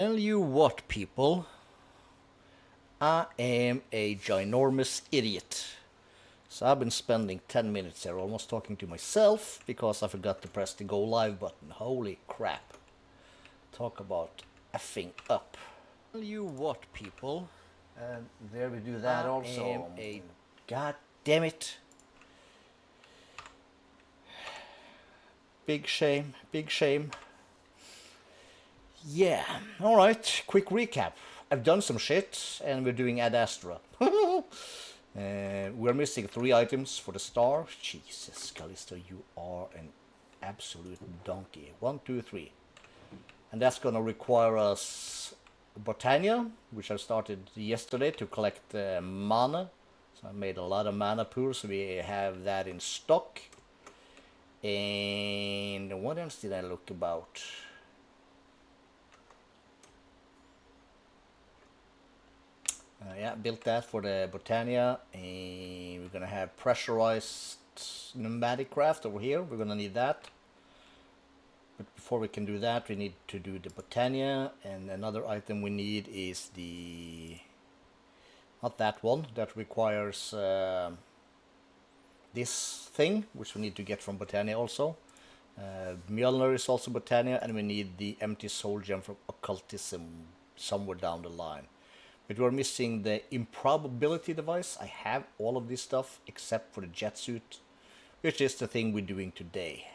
Tell you what, people, I am a ginormous idiot. So I've been spending 10 minutes here almost talking to myself because I forgot to press the go live button. Holy crap. Talk about effing up. Tell you what, people. And there we do that also. Am a god damn it. Big shame, big shame. Yeah, alright, quick recap. I've done some shit and we're doing Ad Astra. We're missing 3 items for the star. Jesus, Calisto, you are an absolute donkey. 1, 2, 3. And that's gonna require us Botania, which I started yesterday to collect mana. So I made a lot of mana pools, so we have that in stock. And what else did I look about? Yeah, built that for the Botania, and we're gonna have pressurized pneumatic craft over here. We're gonna need that. But before we can do that, we need to do the Botania, and another item we need is the... not that one, that requires this thing, which we need to get from Botania also. Mjolnir is also Botania, and we need the empty soul gem from occultism somewhere down the line. But we're missing the improbability device. I have all of this stuff except for the jet suit, which is the thing we're doing today.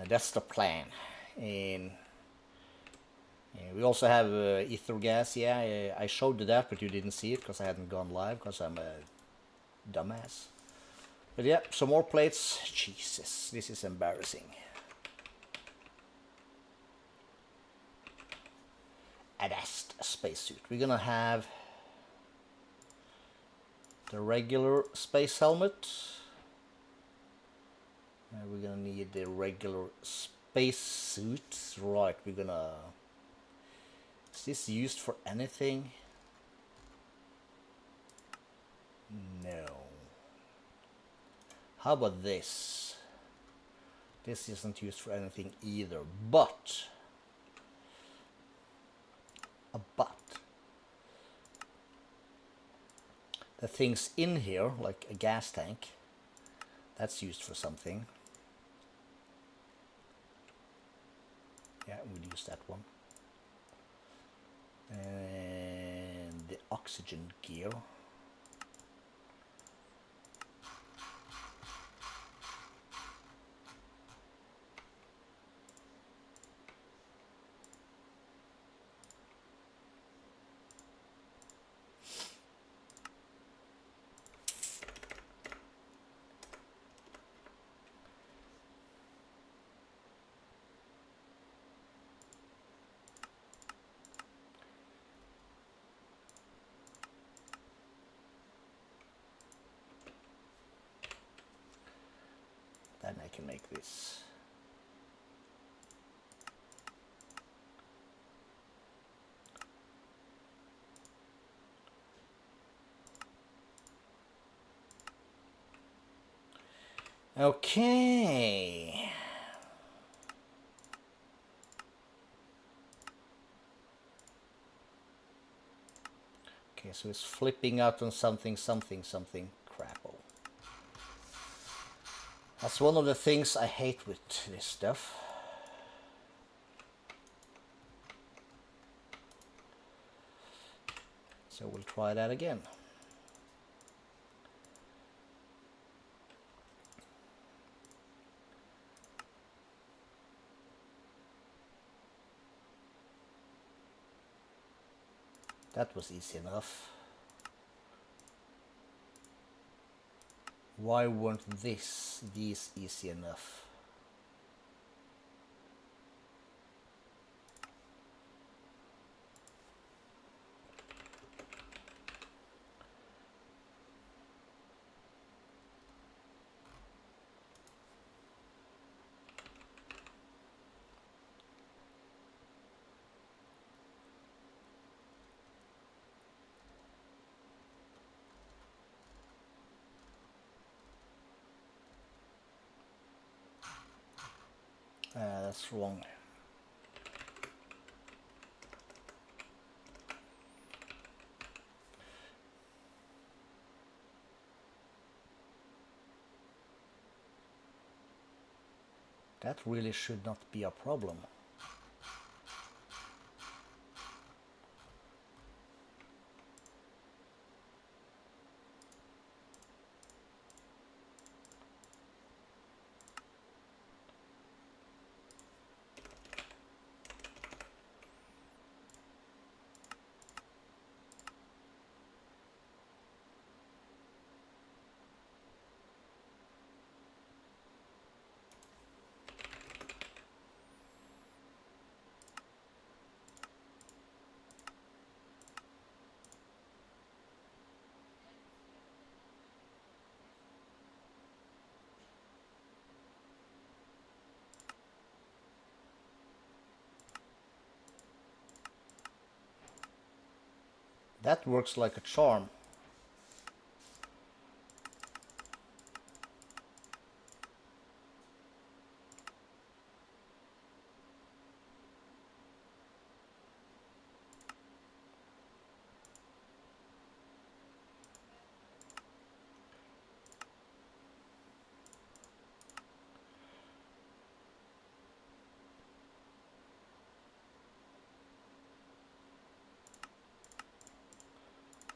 That's the plan. And we also have ether gas. Yeah, I showed you that, but you didn't see it because I hadn't gone live because I'm a dumbass. But yeah, some more plates. Jesus, this is embarrassing. Adast spacesuit. We're gonna have the regular space helmet. We're gonna need the regular spacesuit. Right, we're gonna... is this used for anything? No. How about this? This isn't used for anything either, but the things in here, like a gas tank, that's used for something. Yeah, we'll use that one. And the oxygen gear. Then I can make this. Okay. Okay, so it's flipping out on something, crapple. That's one of the things I hate with this stuff. So we'll try that again. That was easy enough. Why weren't these easy enough? That's wrong. That really should not be a problem. That works like a charm.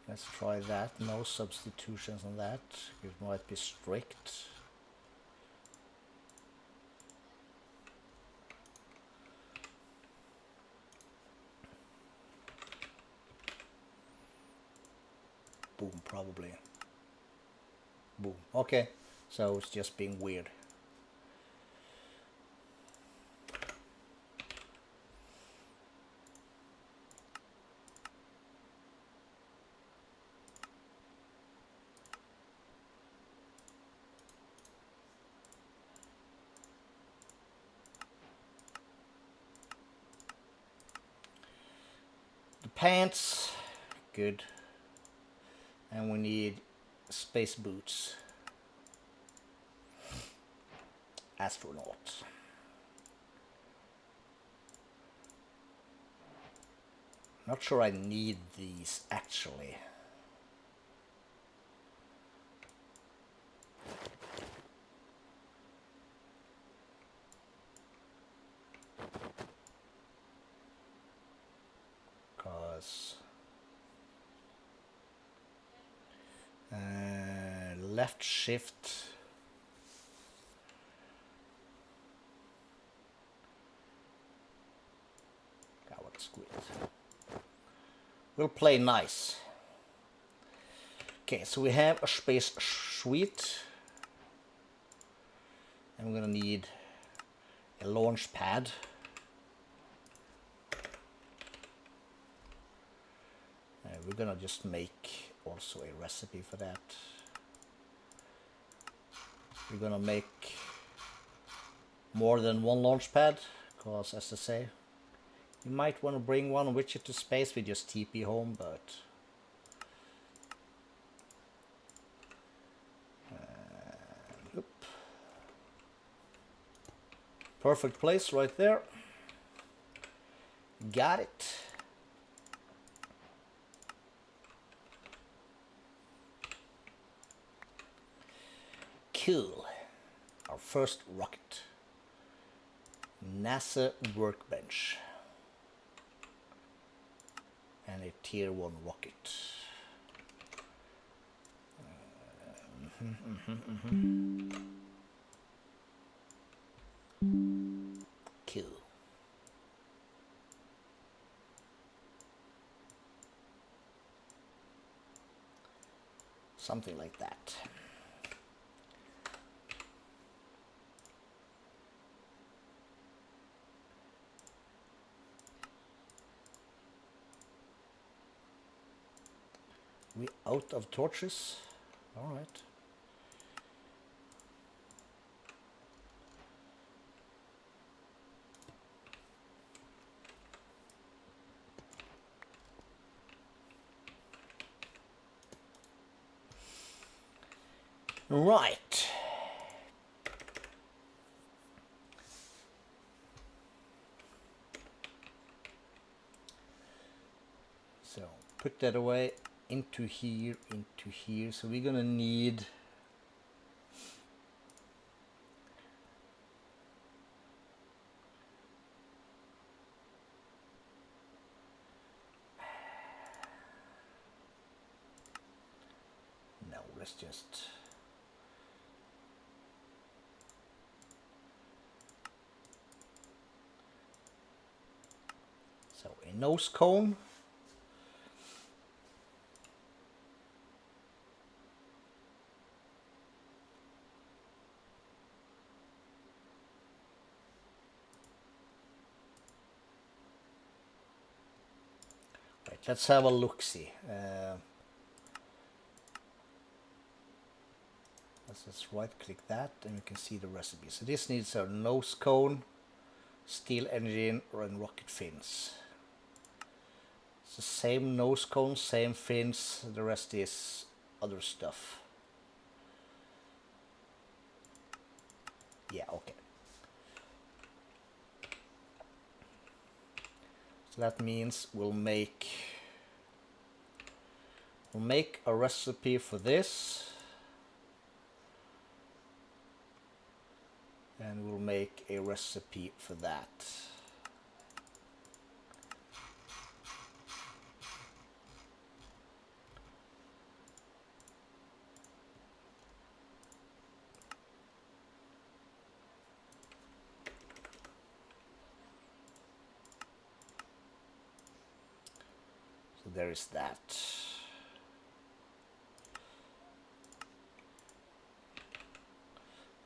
Let's try that. No substitutions on that. It might be strict. Boom, probably. Boom. Okay, so it's just being weird. The pants, good. And we need space boots. Astronaut. Not sure I need these actually. Cause left shift. God, what a squid. We'll play nice. Okay, so we have a space suite. And we're gonna need a launch pad. We're gonna just make also a recipe for that. We're gonna make more than one launch pad, because as I say, you might want to bring one with you to space with just TP home, but perfect place right there. Got it. Cool. Our first rocket. NASA workbench. And a tier 1 rocket. Cool. Something like that. We out of torches? All right. Right. So put that away. Into here, into here. So we're gonna need let's just... So a nose cone. Right, let's have a look-see. Let's just right-click that, and you can see the recipe. So this needs a nose cone, steel engine, and rocket fins. It's the same nose cone, same fins. The rest is other stuff. Yeah, okay. So that means we'll make a recipe for this, and we'll make a recipe for that. So there is that.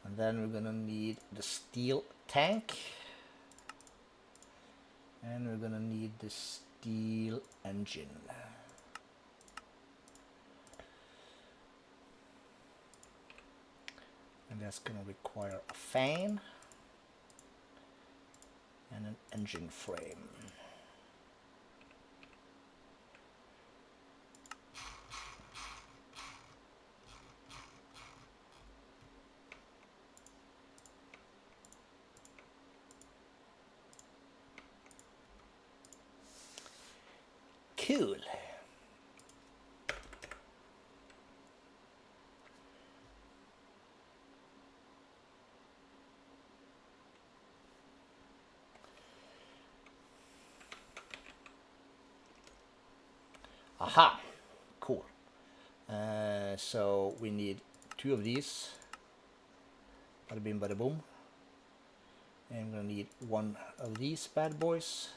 And then we're gonna need the steel tank, and we're gonna need the steel engine. And that's gonna require a fan and an engine frame. Cool. Aha, cool. So we need 2 of these. Bada bing, bada boom. And we're gonna need 1 of these bad boys.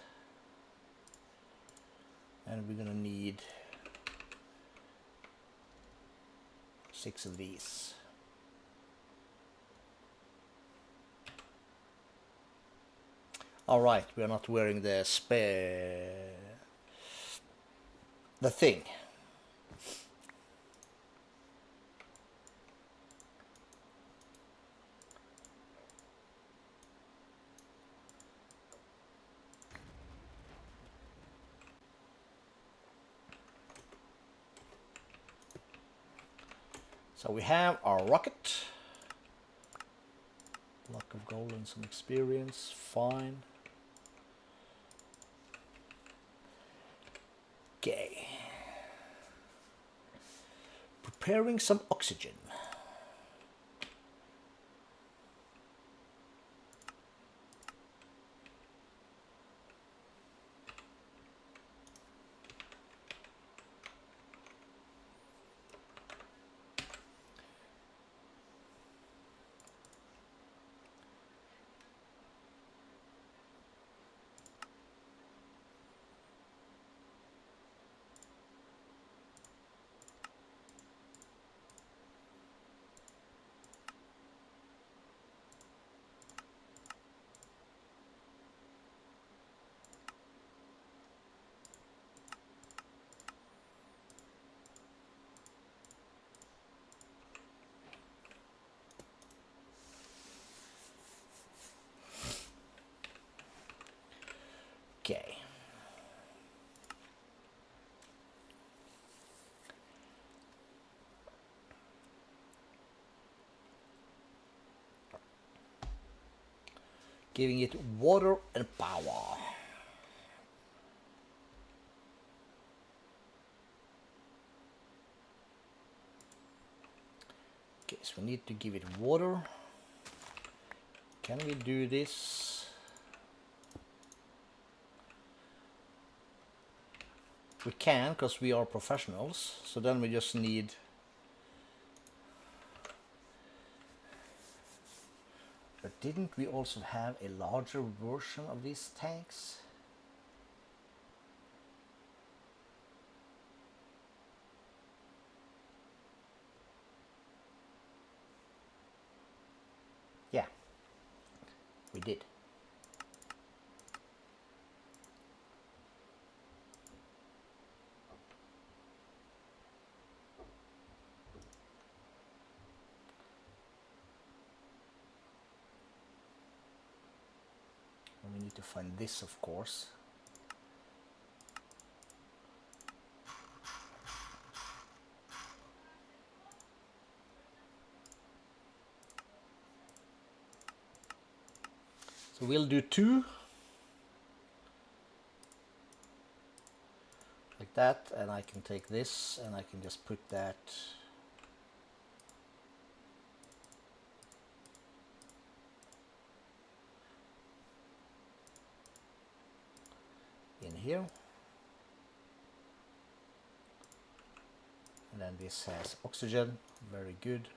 And we're gonna need 6 of these. All right, we are not wearing the thing. So we have our rocket. Block of gold and some experience, fine. Okay. Preparing some oxygen. Okay. Giving it water and power. Okay, so we need to give it water. Can we do this? We can, because we are professionals. So then we just need didn't we also have a larger version of these tanks? Yeah, we did. And we need to find this, of course. So we'll do 2 like that, and I can take this and I can just put that in here. And then this has oxygen, very good.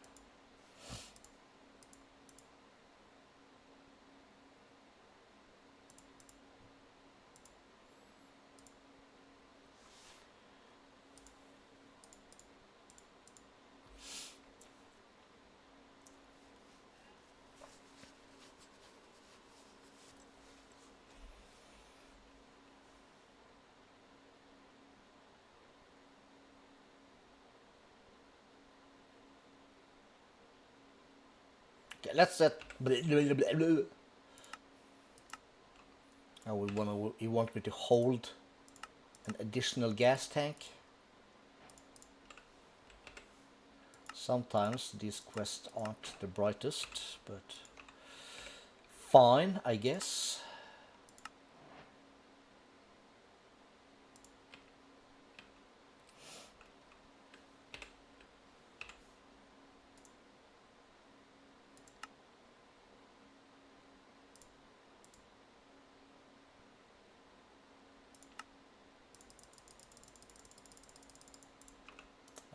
Okay, let's set. Now we want me to hold an additional gas tank. Sometimes these quests aren't the brightest, but fine, I guess.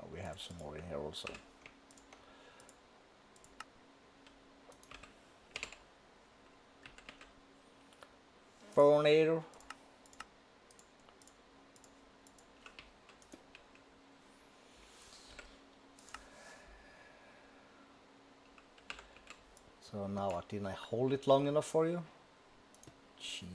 Oh, we have some more in here also. Tornado. So now, didn't I hold it long enough for you? Gee.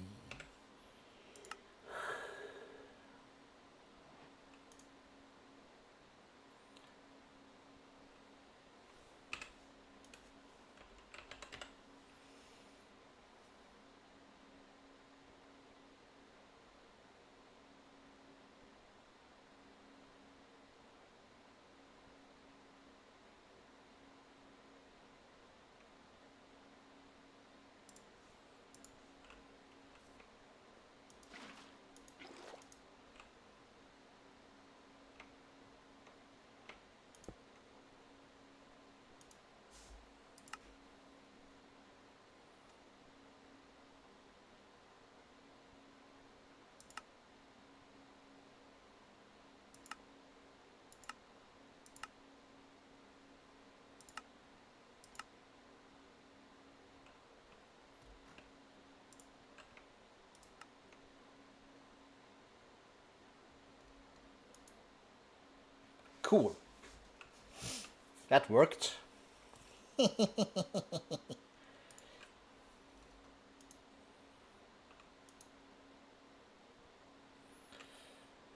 Cool. That worked.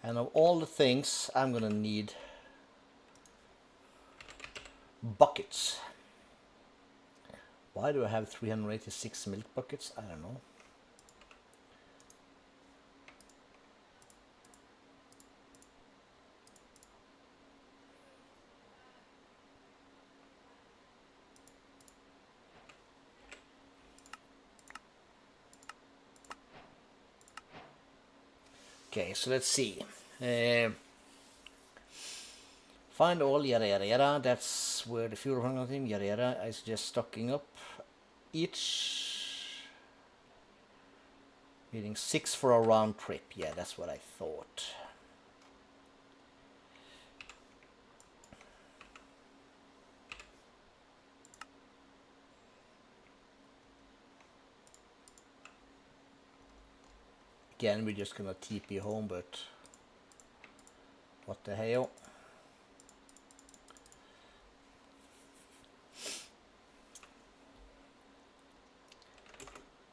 And of all the things, I'm gonna need buckets. Why do I have 386 milk buckets? I don't know. Okay, so let's see. Find all, yada yada yada. That's where the fuel hunger thing, yada yada, is just stocking up each. Needing 6 for a round trip. Yeah, that's what I thought. Again, we're just gonna TP home, but what the hell?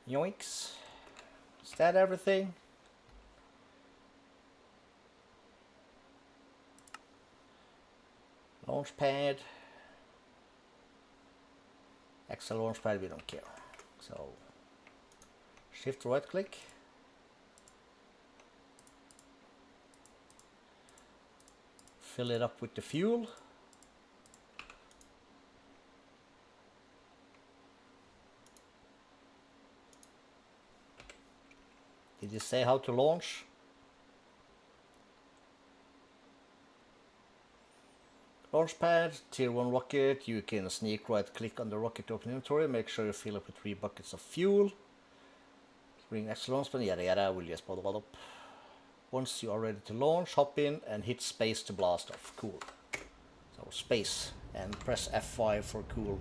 Yoinks. Is that everything? Launchpad. Excel launchpad, we don't care. So shift right click. Fill it up with the fuel. Did you say how to launch? Launchpad, tier 1 rocket. You can sneak right click on the rocket to open inventory. Make sure you fill up with 3 buckets of fuel. Bring extra launchpad, yada yada. We'll just bottle it up. Once you are ready to launch, hop in and hit space to blast off. Cool. So space and press F5 for cool.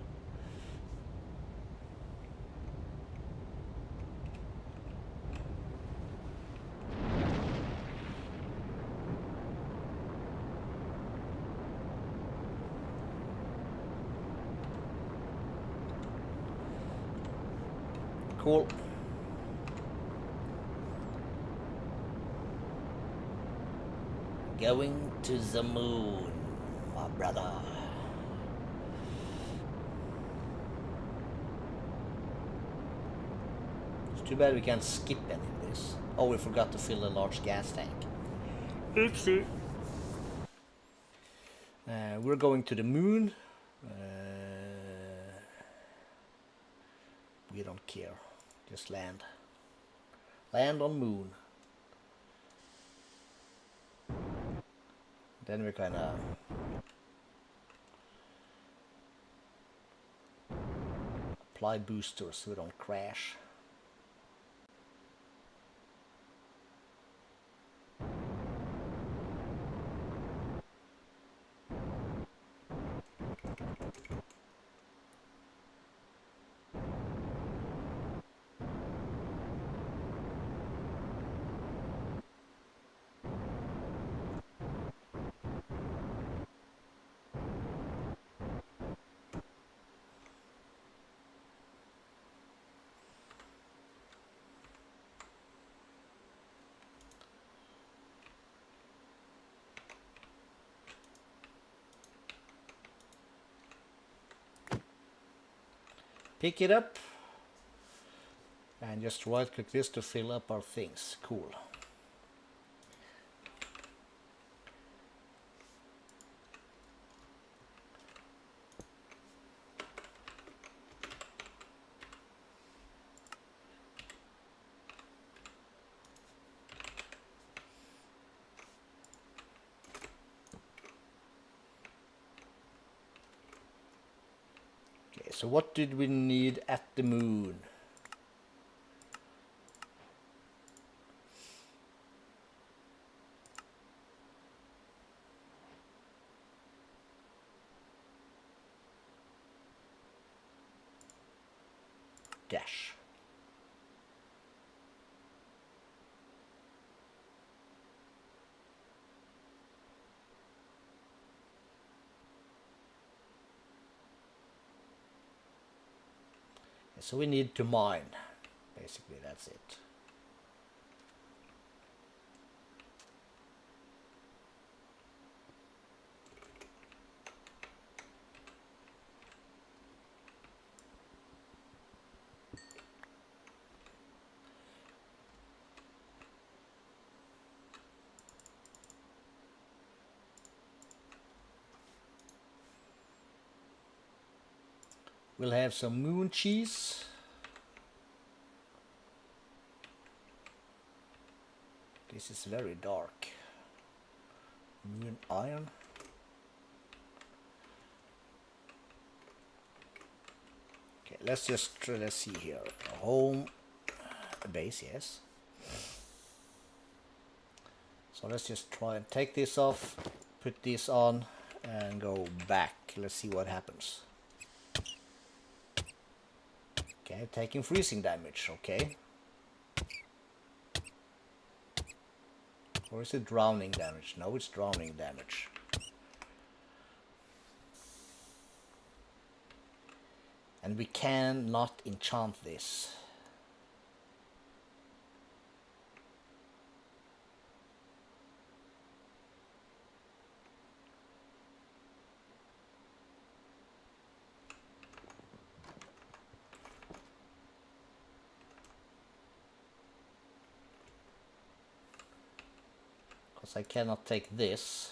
Cool. Going to the moon, my brother. It's too bad we can't skip any of this. Oh, we forgot to fill a large gas tank. Oopsie. We're going to the moon. We don't care. Just land. Land on moon. Then we're gonna apply boosters so we don't crash. Pick it up and just right click this to fill up our things. Cool. So what did we need at the moon? Dash. So we need to mine. Basically, that's it. We'll have some moon cheese. This is very dark. Moon iron. Okay, let's see here. Home base, yes. So let's just try and take this off, put this on, and go back. Let's see what happens. Okay, taking freezing damage, okay. Or is it drowning damage? No, it's drowning damage. And we cannot enchant this. Because I cannot take this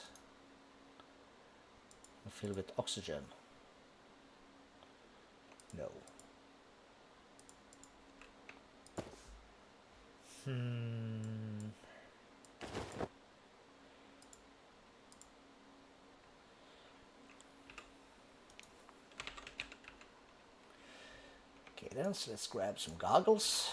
and fill with oxygen. No. Okay then, so let's grab some goggles.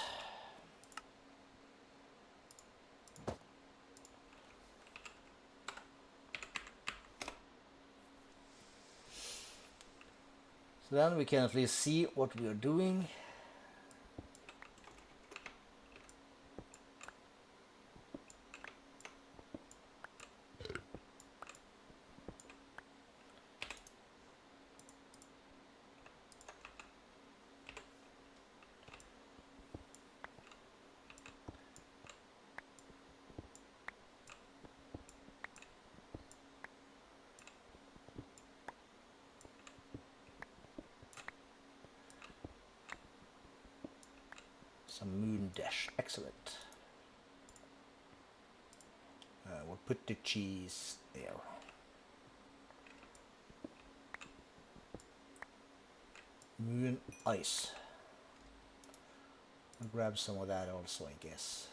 So then we can at least see what we are doing. Some moon dash, excellent. We'll put the cheese there. Moon ice. I'll grab some of that also, I guess.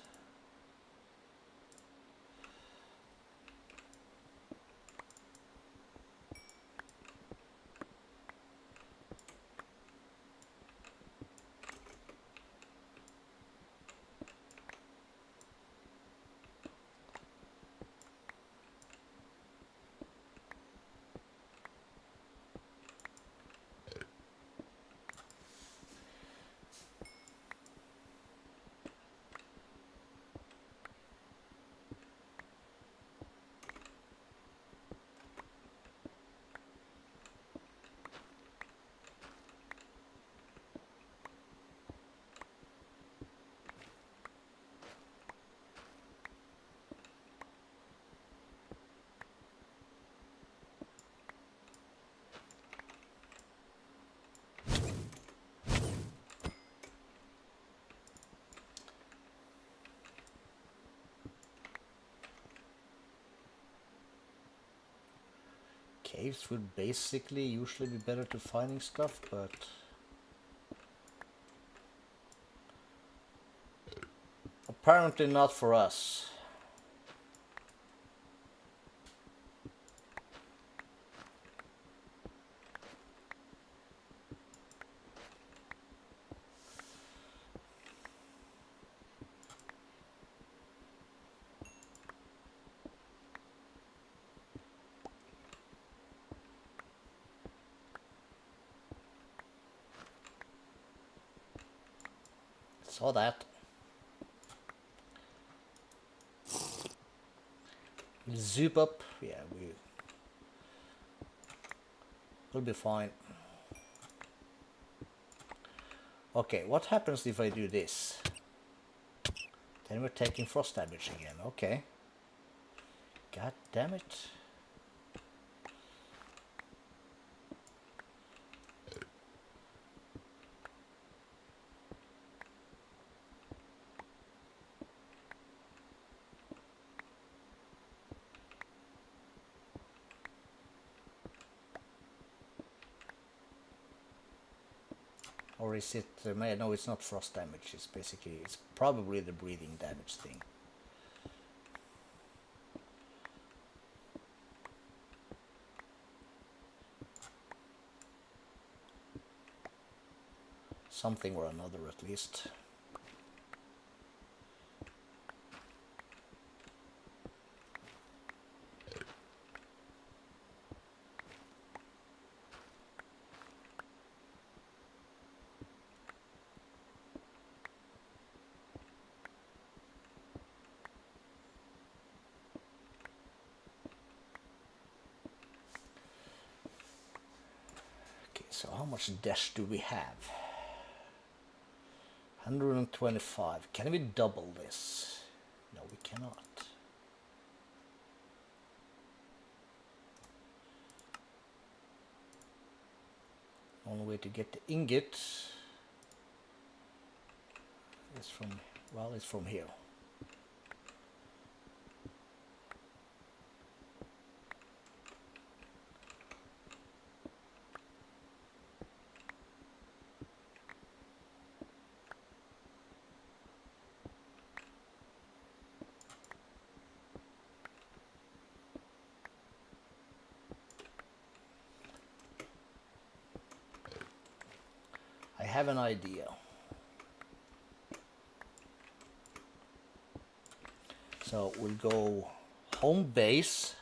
Caves would basically usually be better to finding stuff, but apparently not for us. Saw that. Zoop up. Yeah, we'll be fine. Okay, what happens if I do this? Then we're taking frost damage again. Okay. God damn it. Or is it, no, it's not frost damage, it's basically, it's probably the breathing damage thing. Something or another at least. So how much dash do we have? 125. Can we double this? No, we cannot. Only way to get the ingot is from, well, it's from here. I have an idea. So we'll go home base,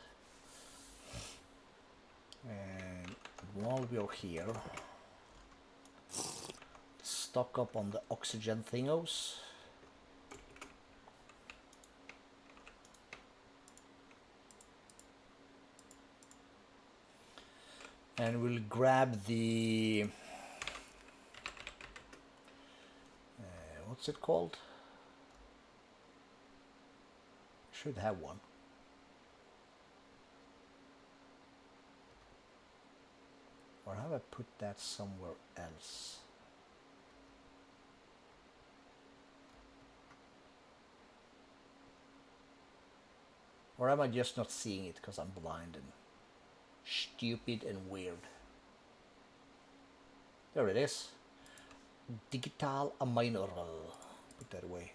and while we're here, stock up on the oxygen thingos. And we'll grab the what's it called? Should have one. Or have I put that somewhere else? Or am I just not seeing it because I'm blind and stupid and weird? There it is. Digital aminer. Put that away.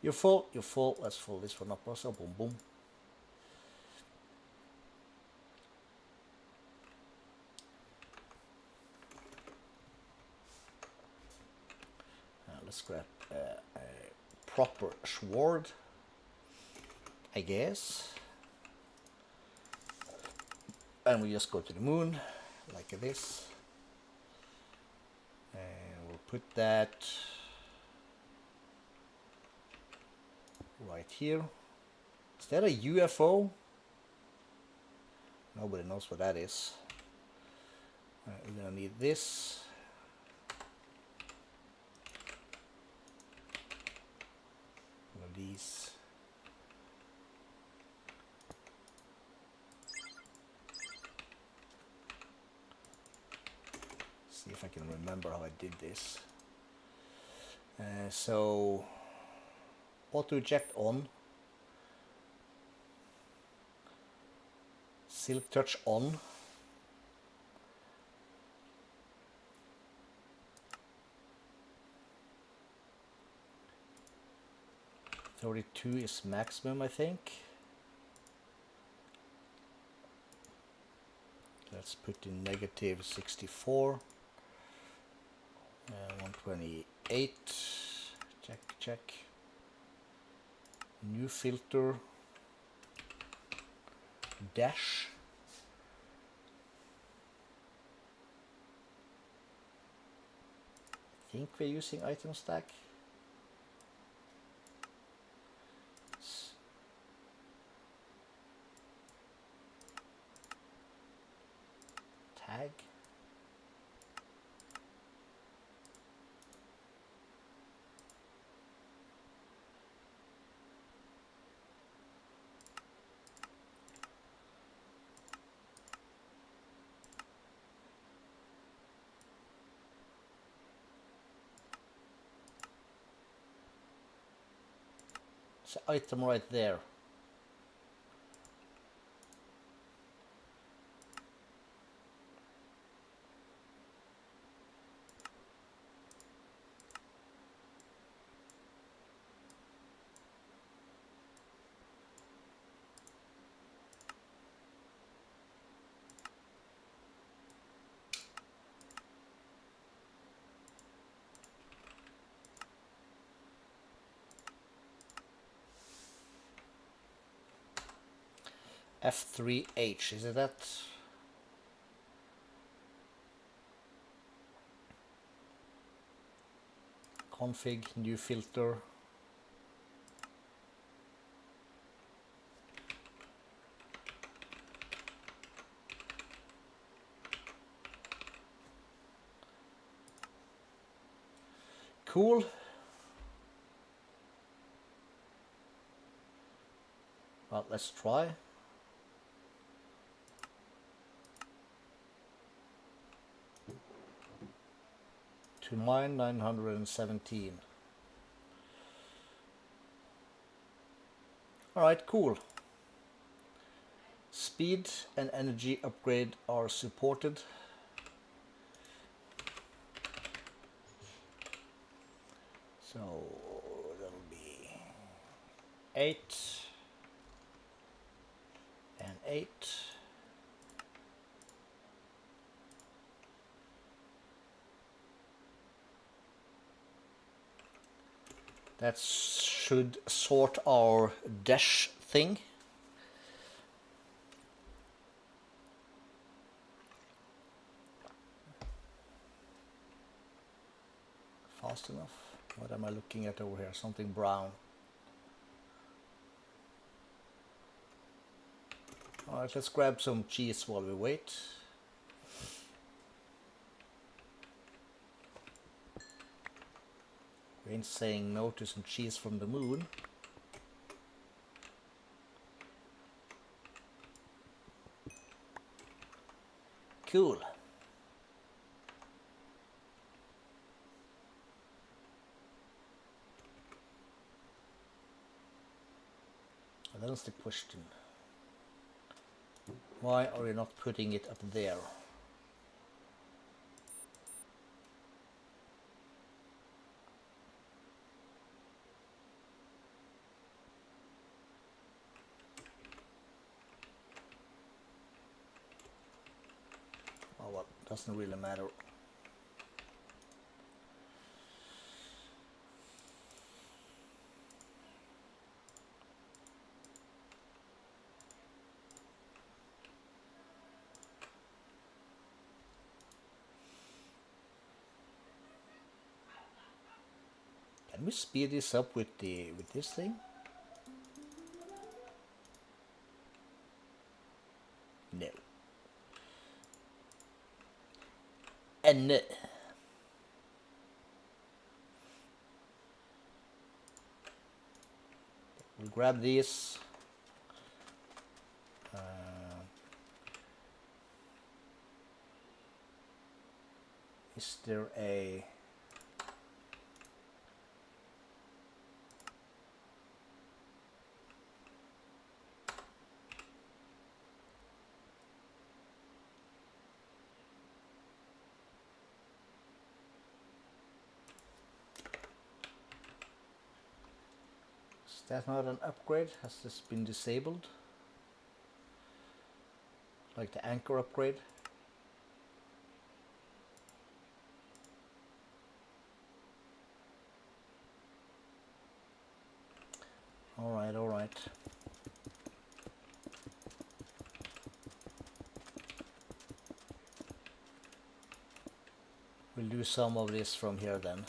You're full, you're full. Let's fill this one up also. Boom, boom. Let's grab a proper sword, I guess. And we just go to the moon like this. And we'll put that right here. Is that a UFO? Nobody knows what that is. We're gonna need this. One of these. See if I can remember how I did this. So auto eject on, silk touch on, .32 is maximum, I think. Let's put in negative 64, 128, check, check. New filter, dash. I think we're using item stack. Tag. It's an item right there. F3H, is it that? Config, new filter. Cool. Well, let's try. To mine 917. Alright, cool. Speed and energy upgrade are supported. So that'll be 8 and 8. That should sort our dash thing. Fast enough. What am I looking at over here? Something brown. Alright, let's grab some cheese while we wait. We ain't saying no to some cheese from the moon. Cool. Well, that's the question. Why are you not putting it up there? Oh well, doesn't really matter. Can we speed this up with this thing? No. And no. We'll grab these. Is there a... Is that not an upgrade? Has this been disabled? Like the anchor upgrade? Alright, alright. We'll do some of this from here then.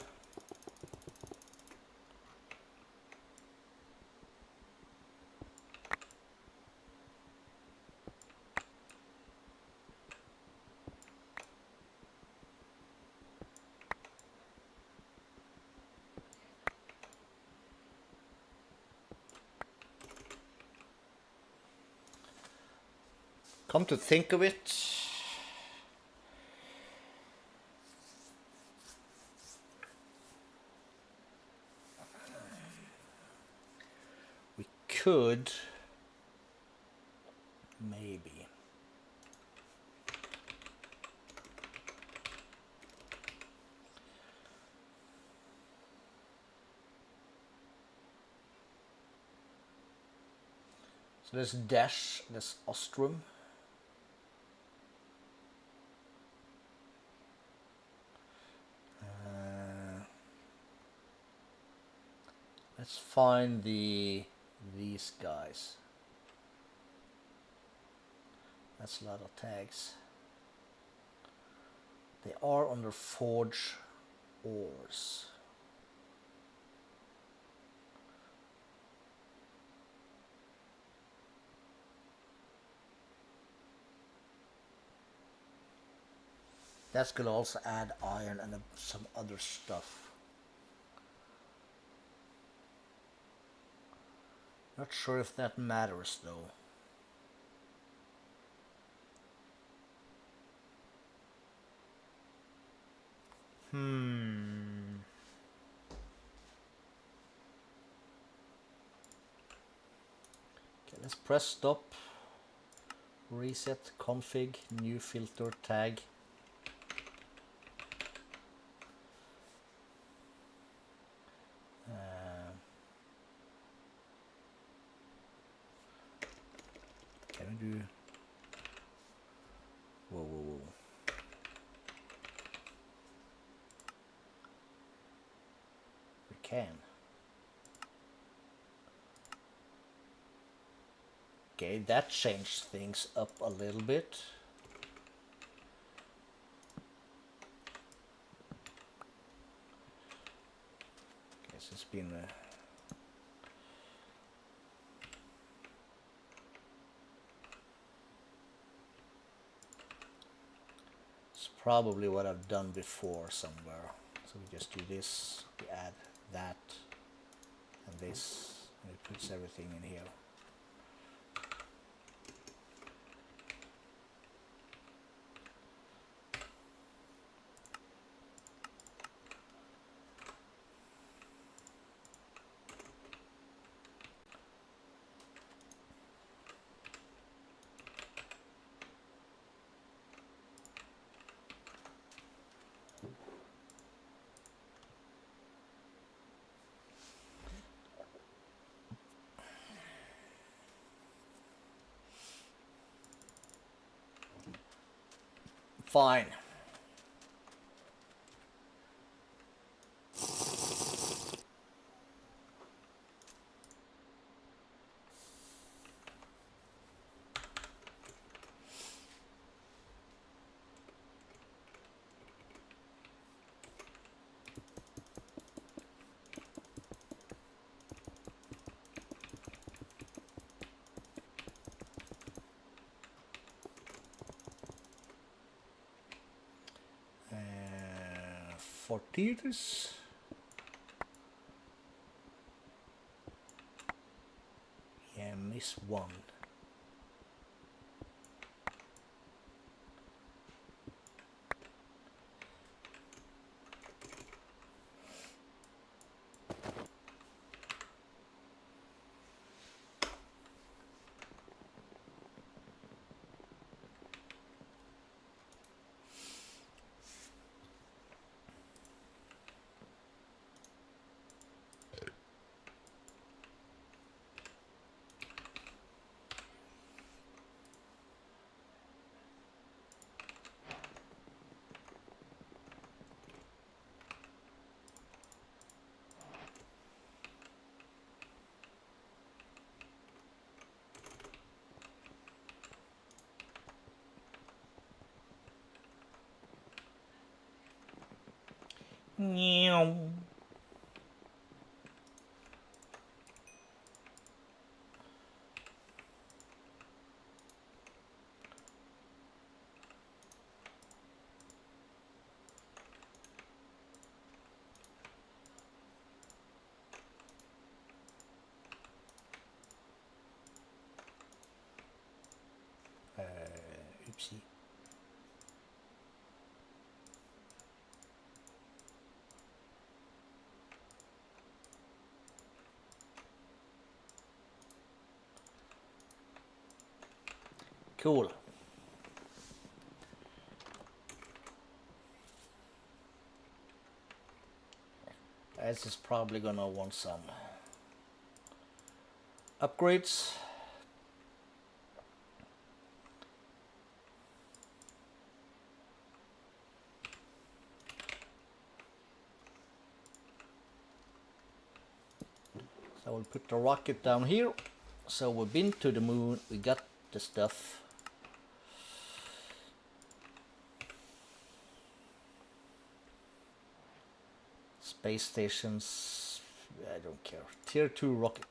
Come to think of it, we could maybe so there's dash, there's ostrum. Let's find these guys. That's a lot of tags. They are under forge ores. That's gonna also add iron and some other stuff. Not sure if that matters though. Okay, let's press stop. Reset config, new filter tag. Can we do? Whoa, whoa, whoa. We can. Okay, that changed things up a little bit. Guess it's been it's probably what I've done before somewhere. So we just do this, we add that and this, and it puts everything in here. Fine. For theaters. Yeah, miss one. Meow. Oopsie. Cool. This is probably gonna want some upgrades. So we'll put the rocket down here. So we've been to the moon, we got the stuff. Space stations, I don't care. Tier 2 rocket.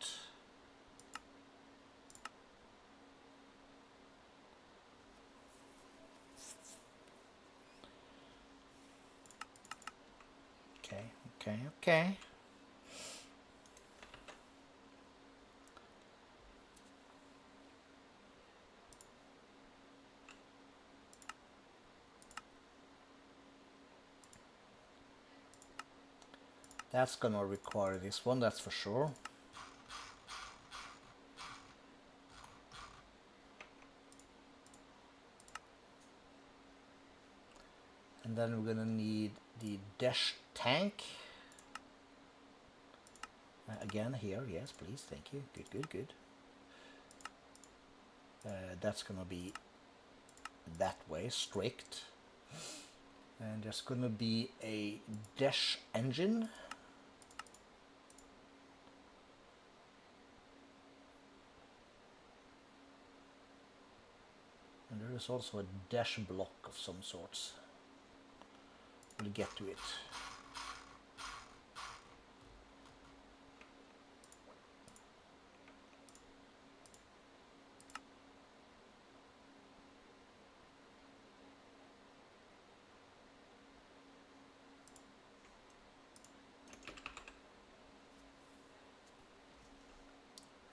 Okay. That's gonna require this one, that's for sure. And then we're gonna need the dash tank. Again here, yes, please, thank you. Good, good, good. That's gonna be that way, strict. And there's gonna be a dash engine. And there is also a dash block of some sorts. We'll get to it.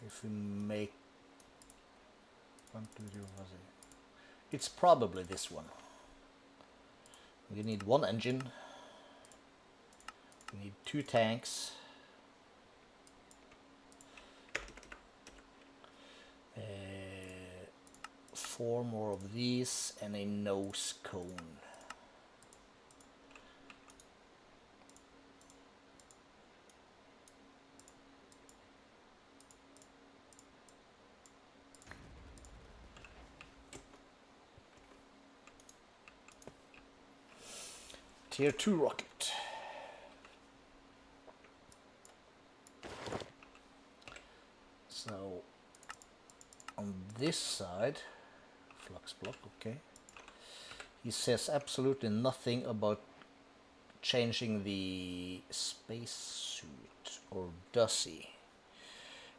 If we make 1, 2, 3, it's probably this one. We need one engine. We need 2 tanks. 4 more of these and a nose cone. Tier 2 rocket. So on this side, flux block, okay. He says absolutely nothing about changing the spacesuit, or does he?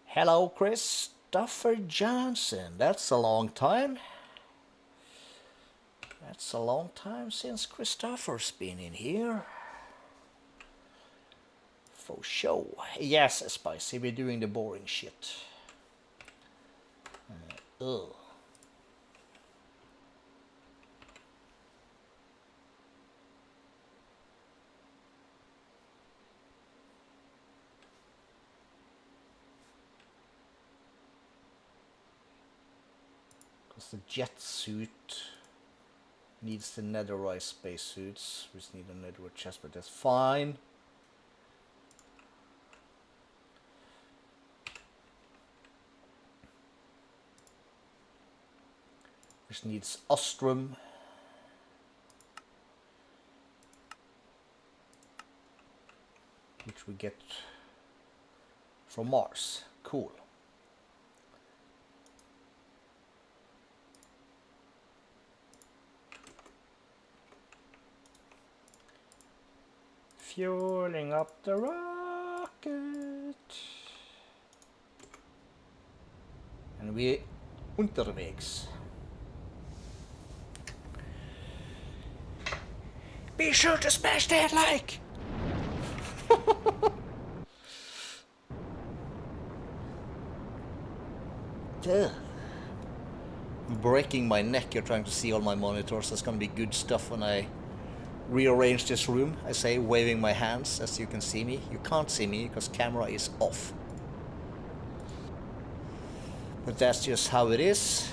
Hello, Christopher Johnson. That's a long time. That's a long time since Christopher's been in here. For sure. Yes, Spicy, we're doing the boring shit. Ugh. Because the jet suit needs the netherized spacesuits, which need a netherite chest, but that's fine. Which needs Ostrom. Which we get from Mars. Cool. Fueling up the rocket. And we unterwegs. Be sure to smash that like. Ugh. I'm breaking my neck. You're trying to see all my monitors. That's gonna be good stuff when I rearrange this room. I say, waving my hands as you can see me. You can't see me because camera is off. But that's just how it is.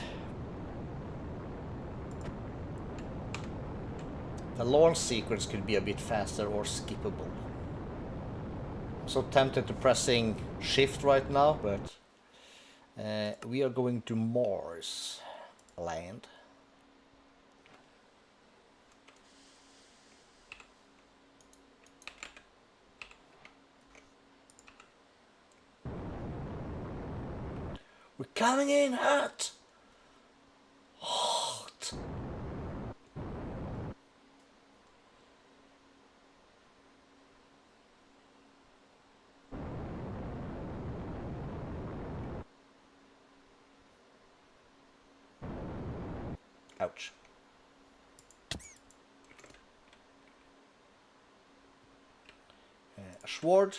The launch sequence could be a bit faster or skippable. I'm so tempted to pressing shift right now, but we are going to Mars land. We're coming in hot. Hot. Ouch. A sword.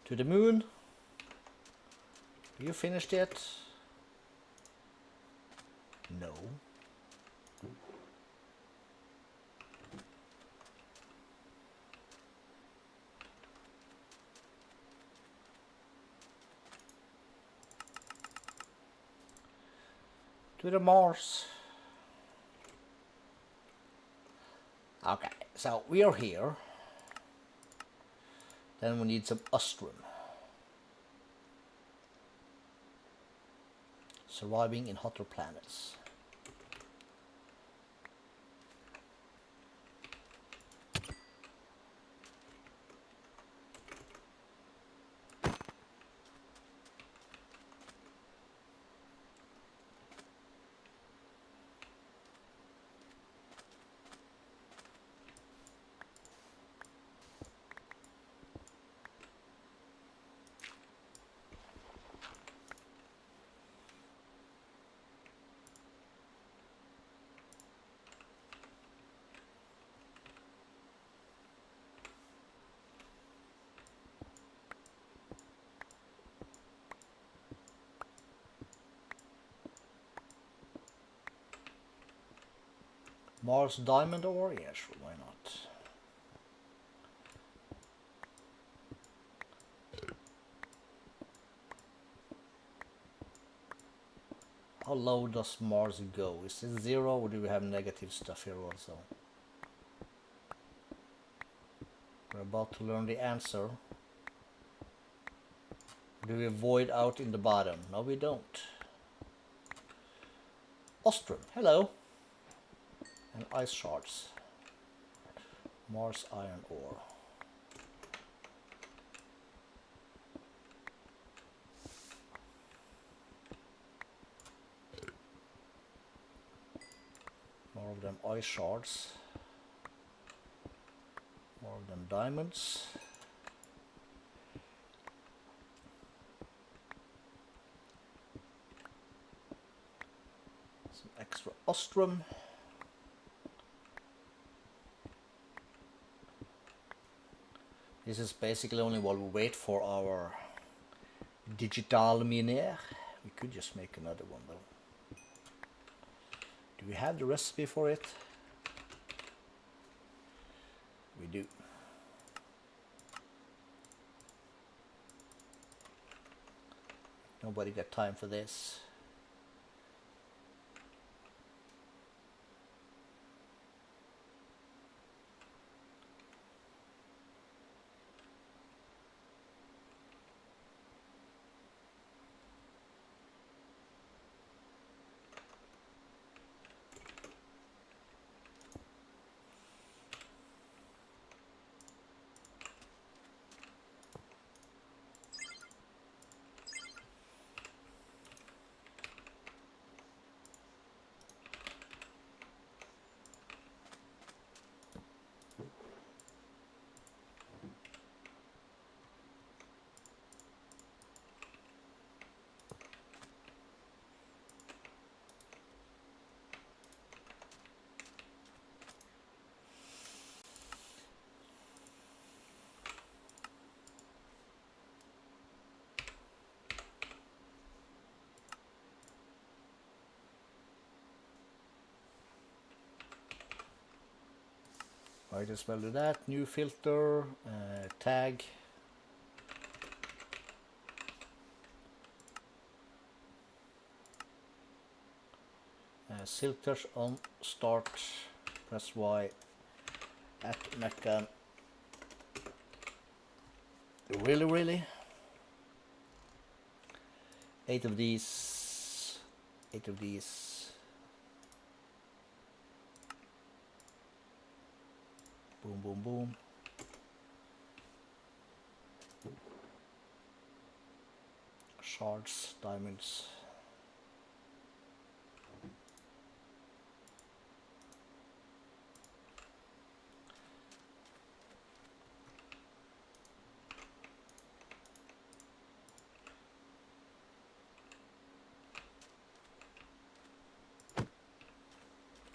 To the moon. You finished yet? No. To the Mars. Okay, so we are here. Then we need some Ostrom. Surviving in hotter planets. Mars diamond ore? Yeah, sure, why not? How low does Mars go? Is it 0 or do we have negative stuff here also? We're about to learn the answer. Do we void out in the bottom? No, we don't. Ostrom, hello. And ice shards. Mars iron ore. More of them ice shards. More of them diamonds. Some extra Ostrom. This is basically only while we wait for our digital miner. We could just make another one though. Do we have the recipe for it? We do. Nobody got time for this. Might as well do that. New filter, tag. Filters on start. Press Y. At Mecha. Really? 8 of these. 8 of these. Boom, boom, boom. Shards, diamonds.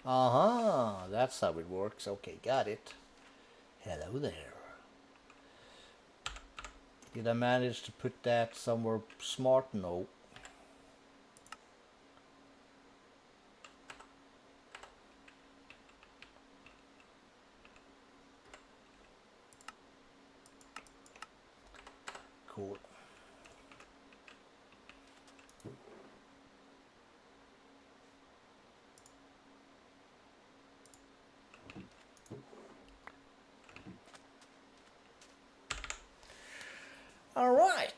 Uh-huh, that's how it works. Okay, got it. Hello there. Did I manage to put that somewhere smart? No. Cool. All right.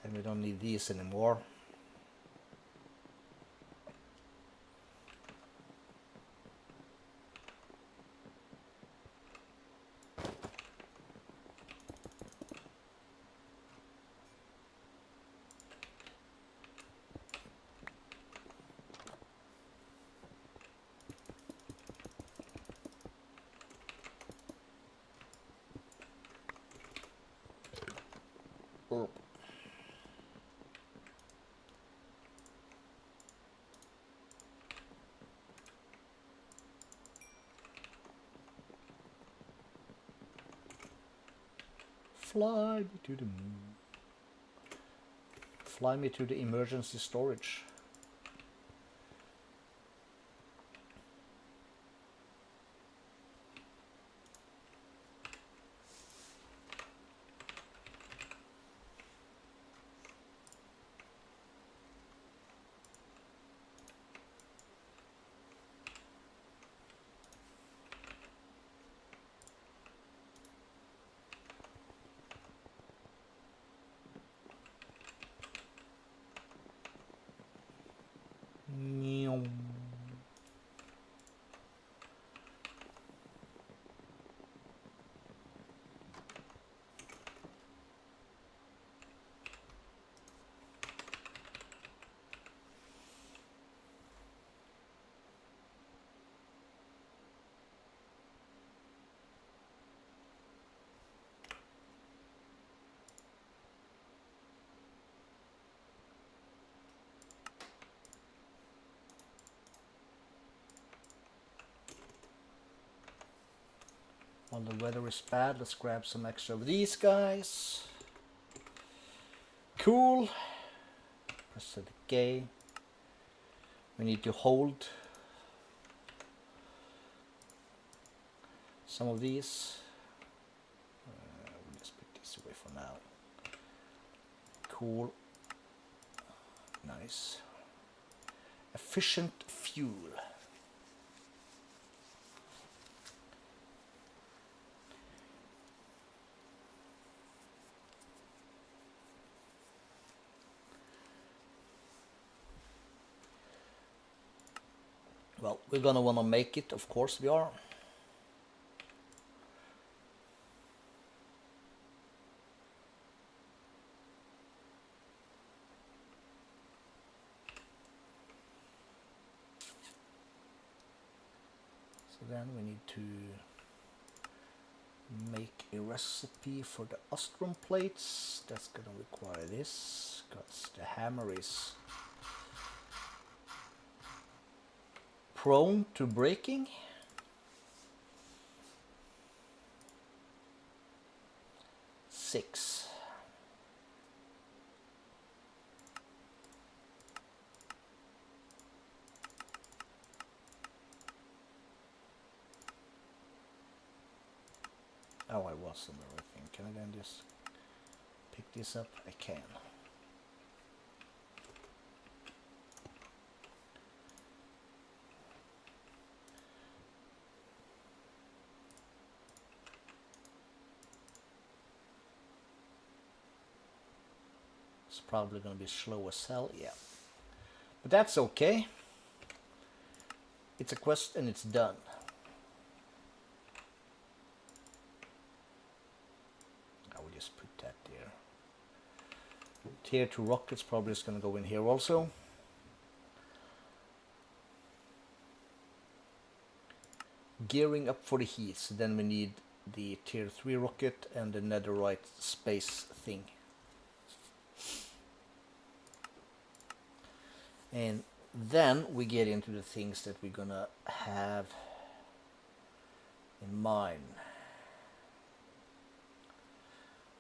And we don't need these anymore. Fly me to the moon. Fly me to the emergency storage. While the weather is bad, let's grab some extra of these guys. Cool. Press the K. We need to hold some of these. We'll just put this away for now. Cool. Nice. Efficient fuel. Well, we're gonna wanna make it, of course we are. So then we need to make a recipe for the ostrom plates. That's gonna require this, because the hammer is prone to breaking. Six. Oh, I was on the right thing. Can I then just pick this up? I can. It's probably going to be slow as hell, yeah. But that's okay. It's a quest and it's done. I will just put that there. Tier 2 rockets probably is going to go in here also. Gearing up for the heat, so then we need the tier 3 rocket and the netherite space thing. And then we get into the things that we're gonna have in mind,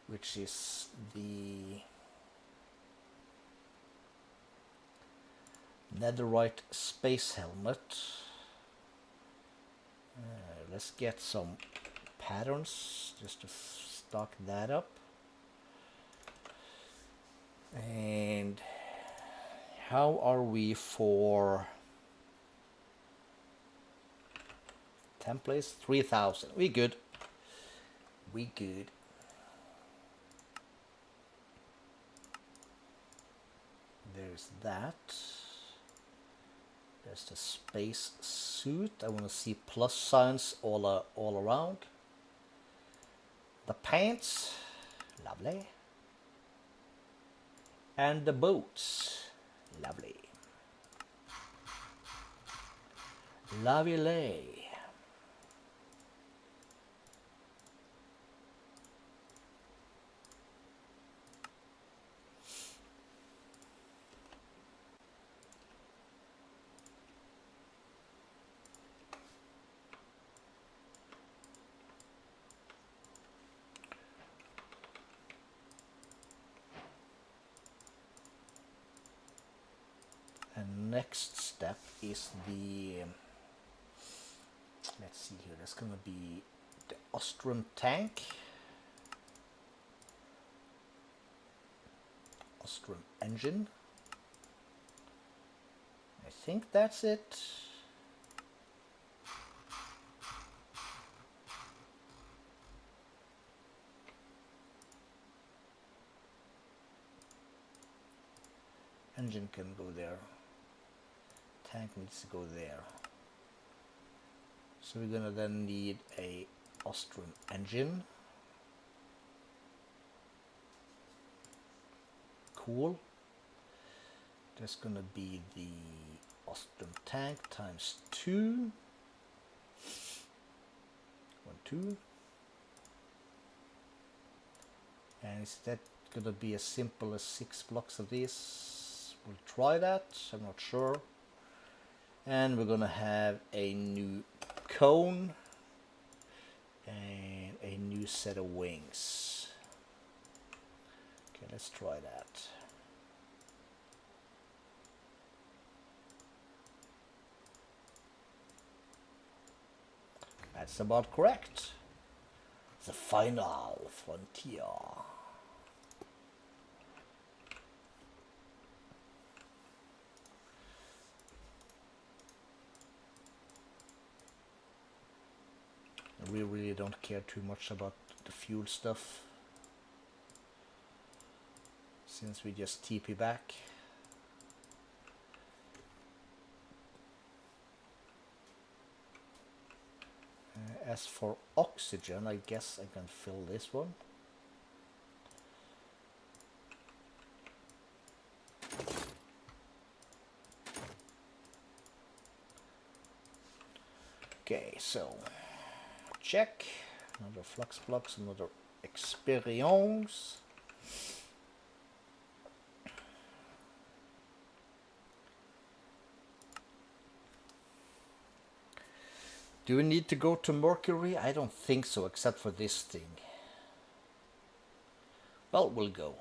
which is the netherite space helmet. Let's get some patterns just to stock that up. And how are we for templates? 3000. We good. We good. There's that. There's the space suit. I want to see plus signs all around. The pants, lovely. And the boots, lovely. Lovely. And next step is the, let's see here, that's gonna be the Austrian tank. Austrian engine. I think that's it. Engine can go there. Tank needs to go there. So we're gonna then need a Austrian engine. Cool. That's gonna be the Austrian tank times 2. 1, 2. And is that gonna be as simple as 6 blocks of this? We'll try that, I'm not sure. And we're gonna have a new cone and a new set of wings. Okay, let's try that. That's about correct. The final frontier. We really don't care too much about the fuel stuff, since we just TP back. As for oxygen, I guess I can fill this one. Okay, so check, another flux blocks, another experience. Do we need to go to Mercury? I don't think so, except for this thing. Well, we'll go.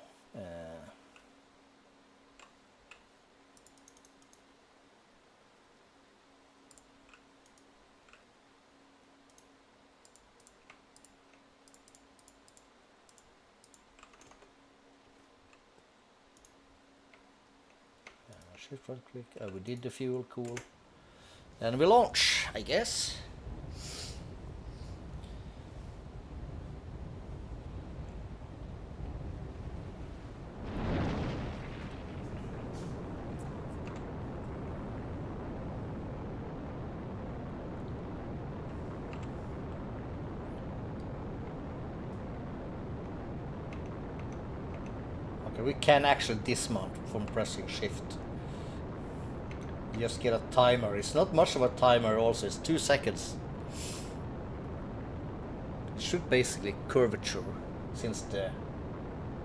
Shift right click. We did the fuel, cool. Then we launch, I guess. Okay, we can actually dismount from pressing shift. You just get a timer. It's not much of a timer also, it's 2 seconds. It should basically curvature, since the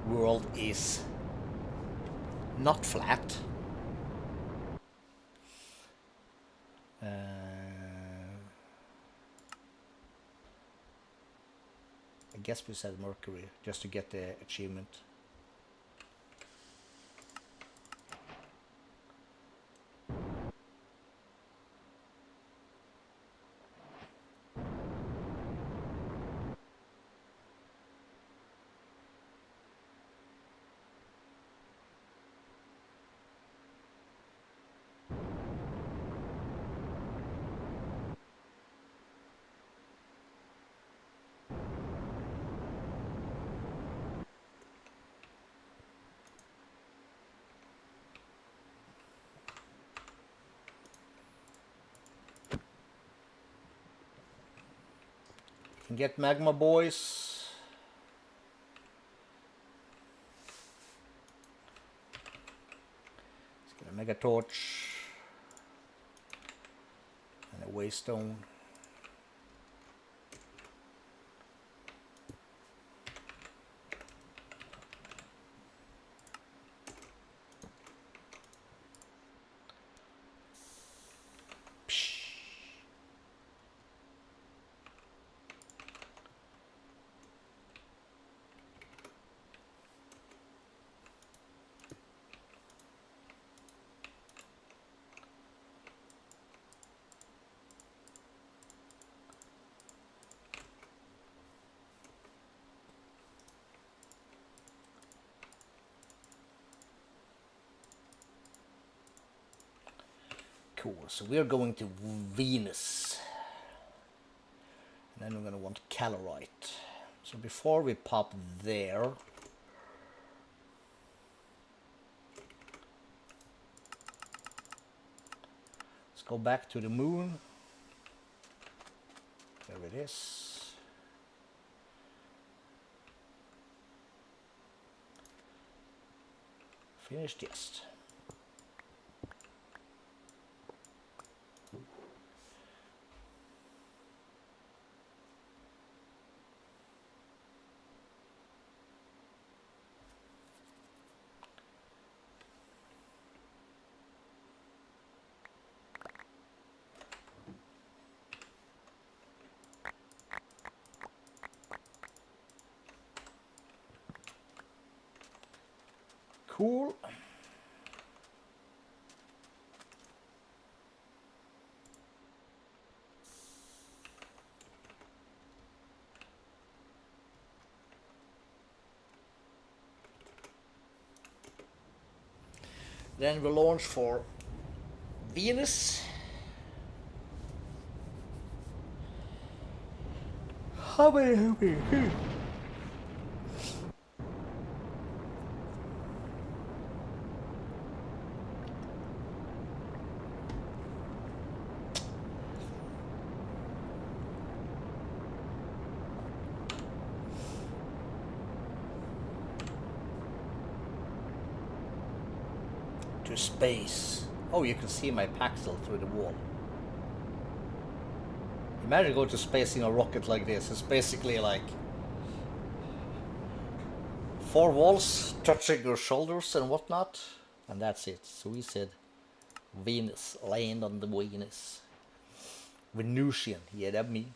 world is not flat. I guess we said Mercury just to get the achievement. Can get magma boys. Let's get a mega torch and a waystone. Cool, so we are going to Venus. And then we're going to want calorite. So before we pop there, let's go back to the moon. There it is. Finished, yes. Cool. Then we'll launch for Venus. How many? To space. Oh, you can see my Paxel through the wall. Imagine going to space in a rocket like this. It's basically like 4 walls touching your shoulders and whatnot. And that's it. So we said Venus, land on the Venus. Venusian, yeah, that me.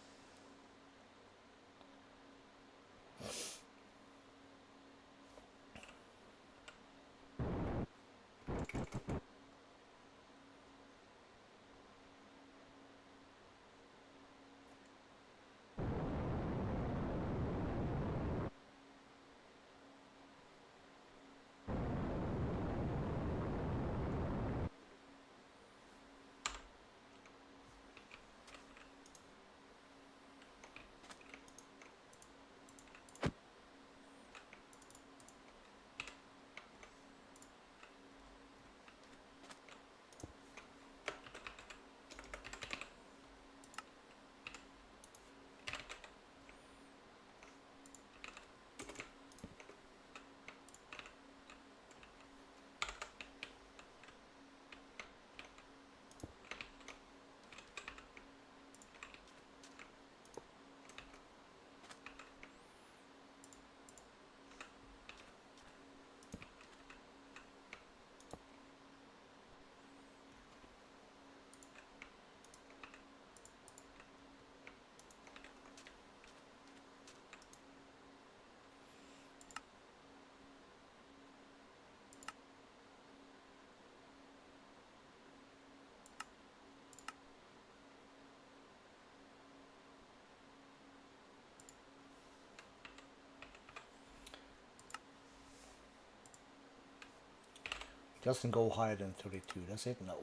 Doesn't go higher than 32, does it? No.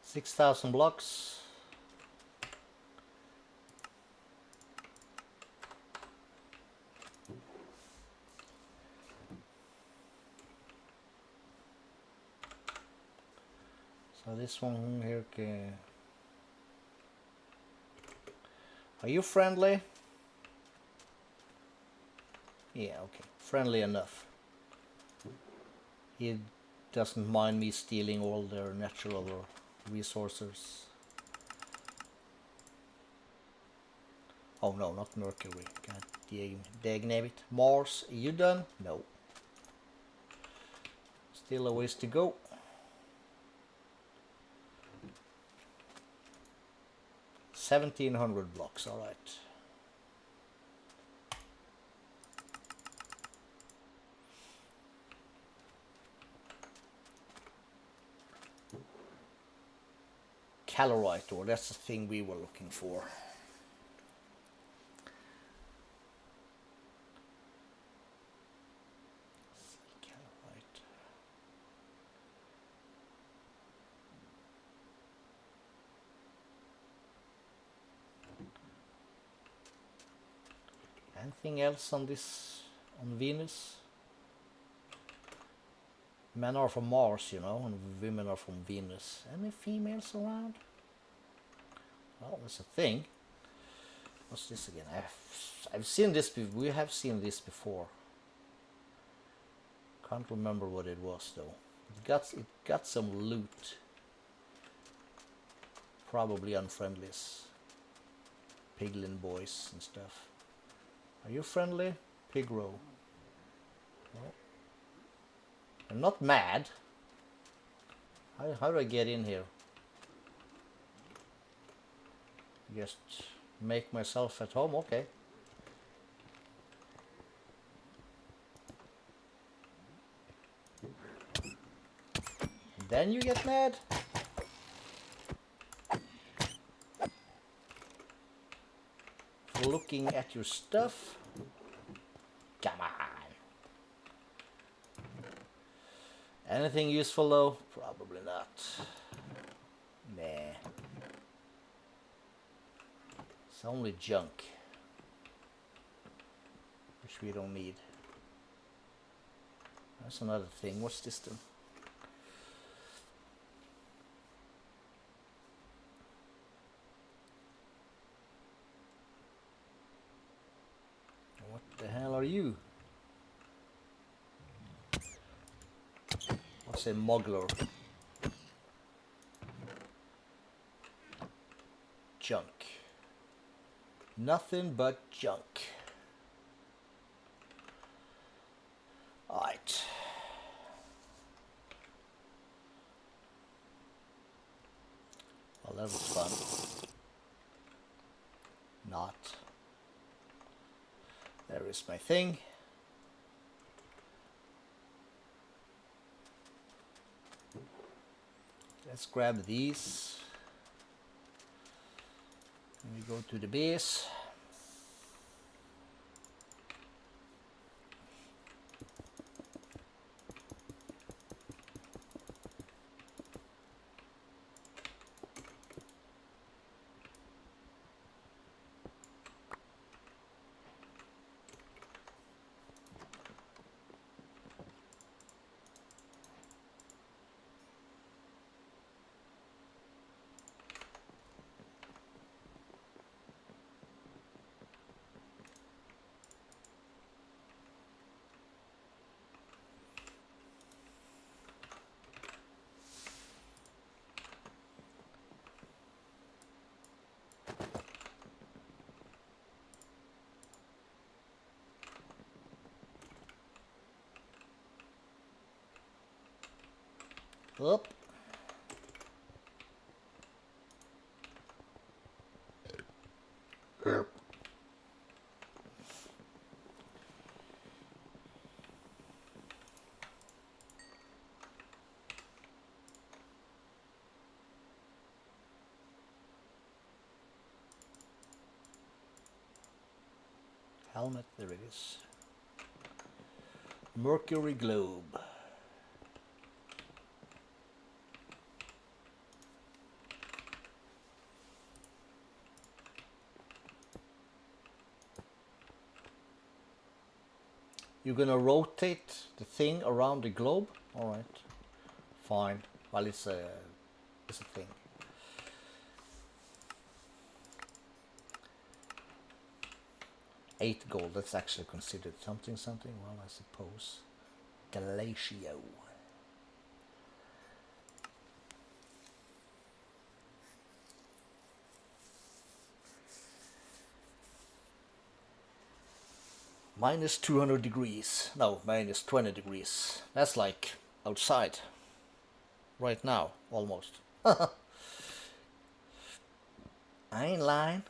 6,000 blocks. So this one here, are you friendly? Yeah, okay, friendly enough. He doesn't mind me stealing all their natural resources. Oh no, not Mercury. God dang it. Mars, are you done? No. Still a ways to go. $1,700 blocks, alright. Calorite ore, that's the thing we were looking for. Calorite. Anything else on this, on Venus? Men are from Mars, you know, and women are from Venus. Any females around? Well, that's a thing. What's this again? I've seen this. We have seen this before. Can't remember what it was though. It got some loot. Probably unfriendlies. Piglin boys and stuff. Are you friendly? Pigro. No. I'm not mad. How do I get in here? Just make myself at home, okay. Then you get mad? For looking at your stuff? Come on. Anything useful though? Probably not. Nah. It's only junk. Which we don't need. That's another thing. What's this then? What the hell are you? What's a muggler? Junk. Nothing but junk. Alright. Well, that was fun. Not. There is my thing. Let's grab these. And we go to the base. Up. Helmet, there it is. Mercury globe. You're gonna rotate the thing around the globe? Alright. Fine. Well, it's a thing. Eight gold, that's actually considered something. Well, I suppose. Galatio. Minus 200 degrees. No, minus 20 degrees. That's like outside. Right now, almost. I ain't lying.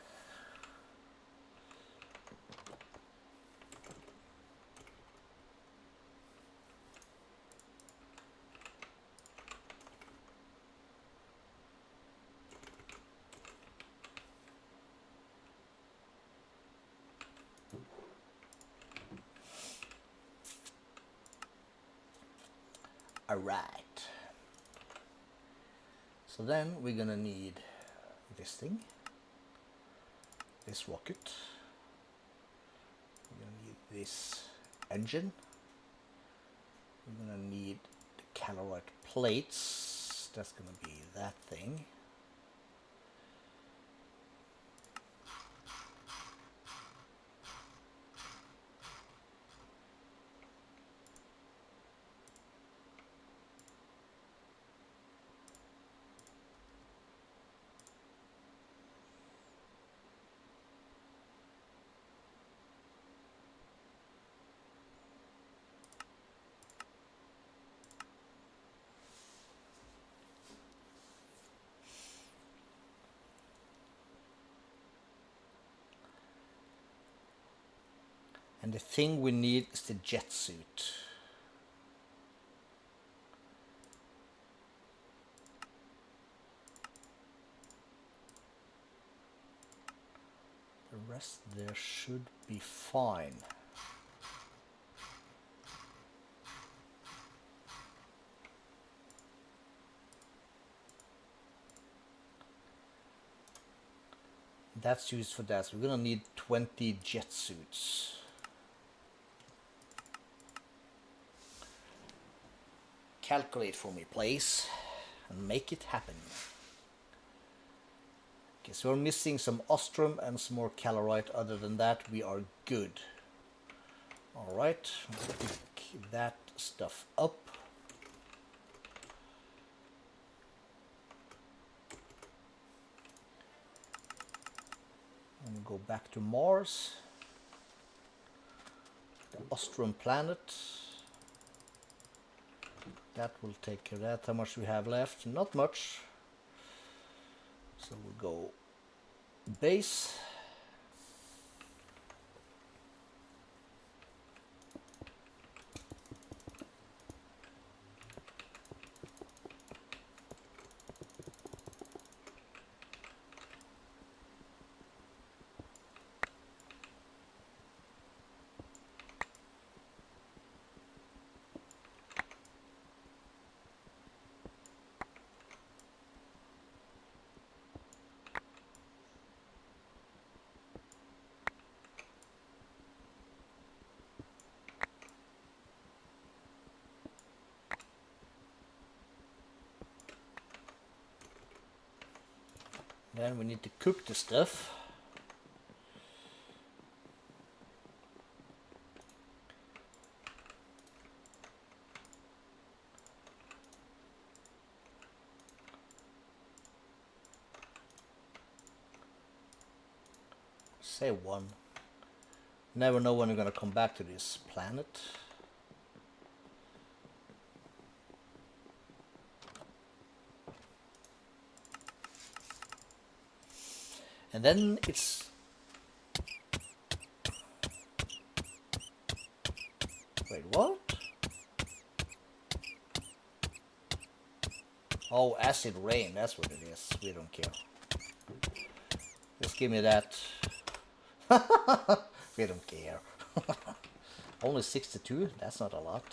Alright. So then we're gonna need this thing. This rocket. We're gonna need this engine. We're gonna need the calorite plates. That's gonna be that thing. And the thing we need is the jet suit. The rest there should be fine. That's used for that. So we're gonna need 20 jet suits. Calculate for me, please, and make it happen. Okay, so we're missing some ostrum and some more calorite. Other than that, we are good. Alright, let's pick that stuff up. And go back to Mars. The Ostrom planet. That will take care of that. How much we have left? Not much. So we'll go base. Then we need to cook the stuff. Say one. Never know when we're gonna come back to this planet. And then it's... Wait, what? Oh, acid rain, that's what it is. We don't care. Just give me that. We don't care. Only 62, that's not a lot.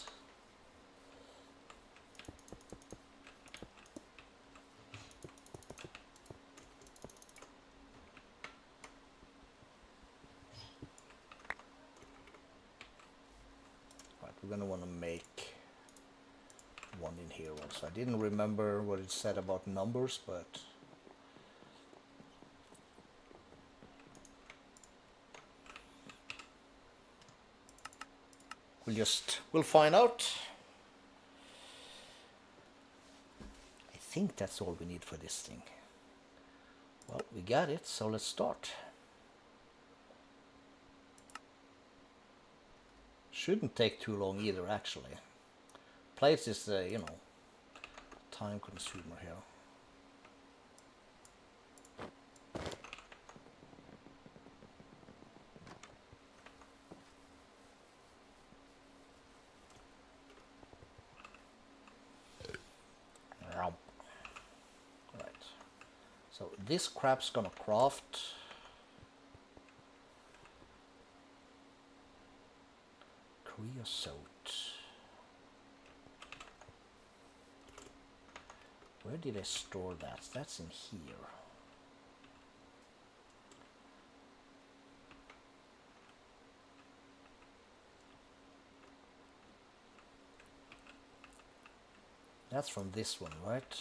Right, we're gonna want to make one in here also. I didn't remember what it said about numbers, but we'll find out. I think that's all we need for this thing. Well, we got it, so let's start. Shouldn't take too long either, actually. Plates is, you know, time consumer here. Right. So this crap's gonna craft. Creosote. Where did I store that? That's in here. That's from this one, right?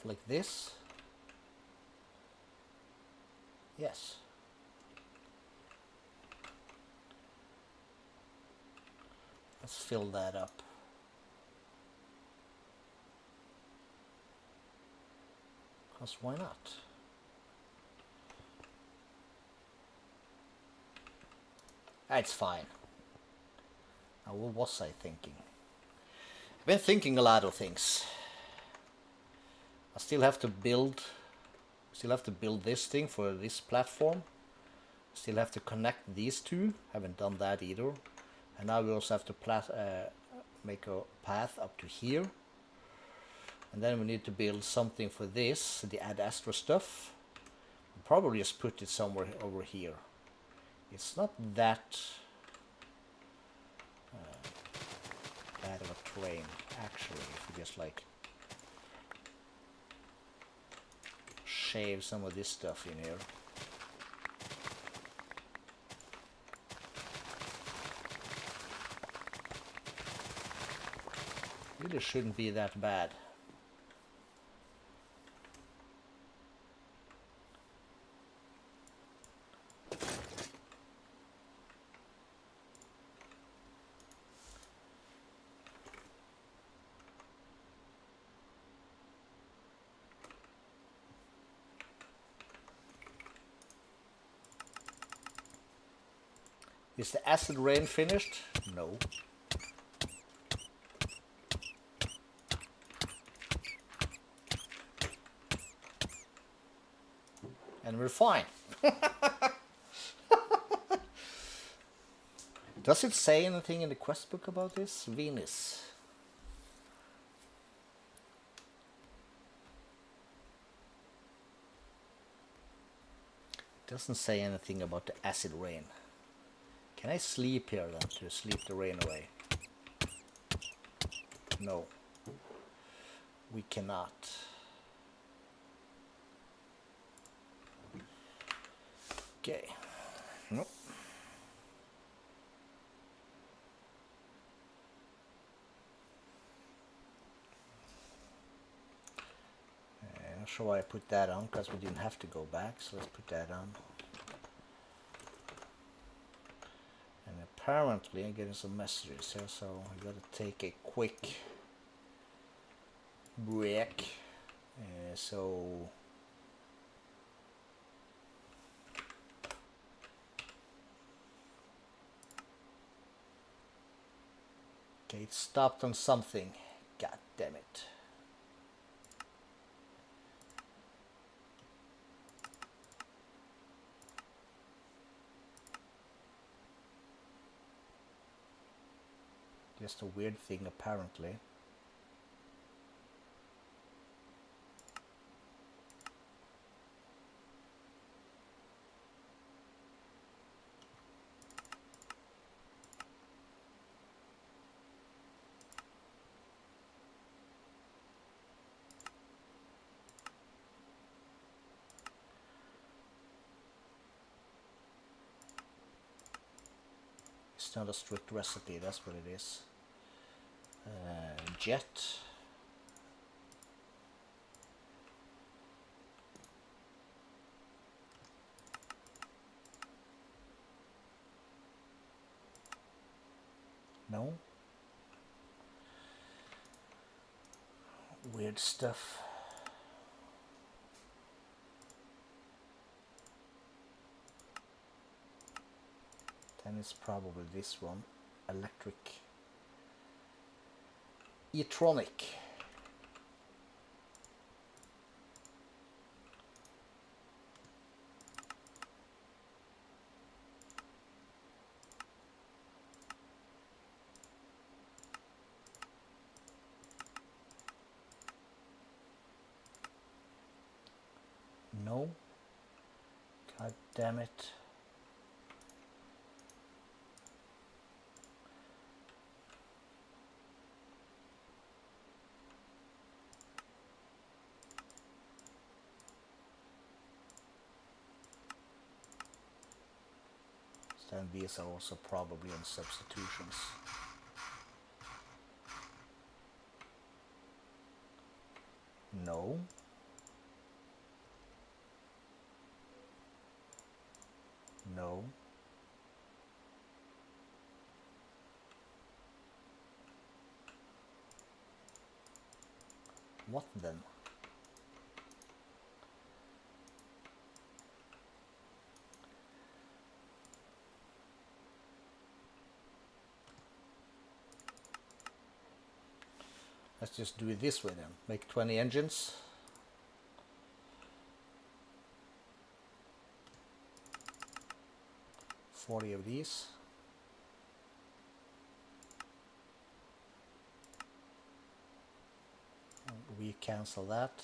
Flick this. Yes. Let's fill that up. Because why not? It's fine. Now, what was I thinking? I've been thinking a lot of things. I still have to build this thing for this platform. Still have to connect these two. Haven't done that either. And now we also have to make a path up to here. And then we need to build something for this, the Ad Astra stuff. We'll probably just put it somewhere over here. It's not that bad of a terrain, actually, if we just like shave some of this stuff in here. Really shouldn't be that bad. Is the acid rain finished? No. And we're fine. Does it say anything in the quest book about this? Venus. It doesn't say anything about the acid rain. Can I sleep here then to sleep the rain away? No. We cannot. Okay. Nope. Not sure why I put that on, because we didn't have to go back, so let's put that on. And apparently I'm getting some messages here, so I gotta take a quick break. So okay, it stopped on something. God damn it. Just a weird thing, apparently. It's not a strict recipe, that's what it is. Jet. No. Weird stuff. Then it's probably this one. Electric. E-tronic. No. God damn it. Then these are also probably on substitutions. No. No. What then? Let's just do it this way then. Make 20 engines. $40 of these. We cancel that.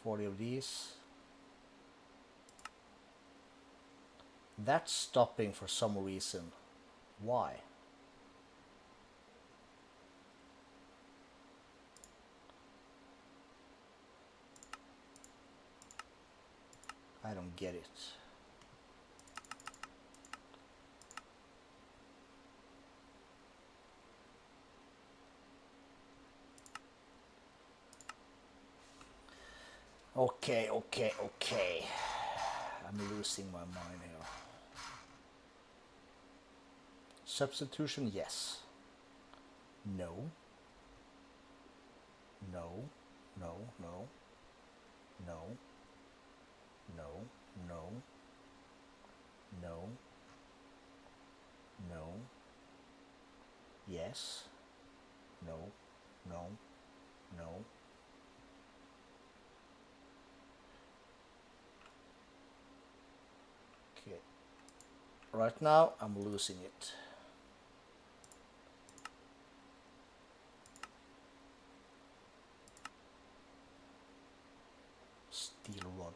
$40 of these. That's stopping for some reason. Why? I don't get it. Okay. I'm losing my mind here. Substitution, yes. No. No. No. No. No. No. No. No. No. Yes. No. No. No. Okay. Right now, I'm losing it. Steel rod.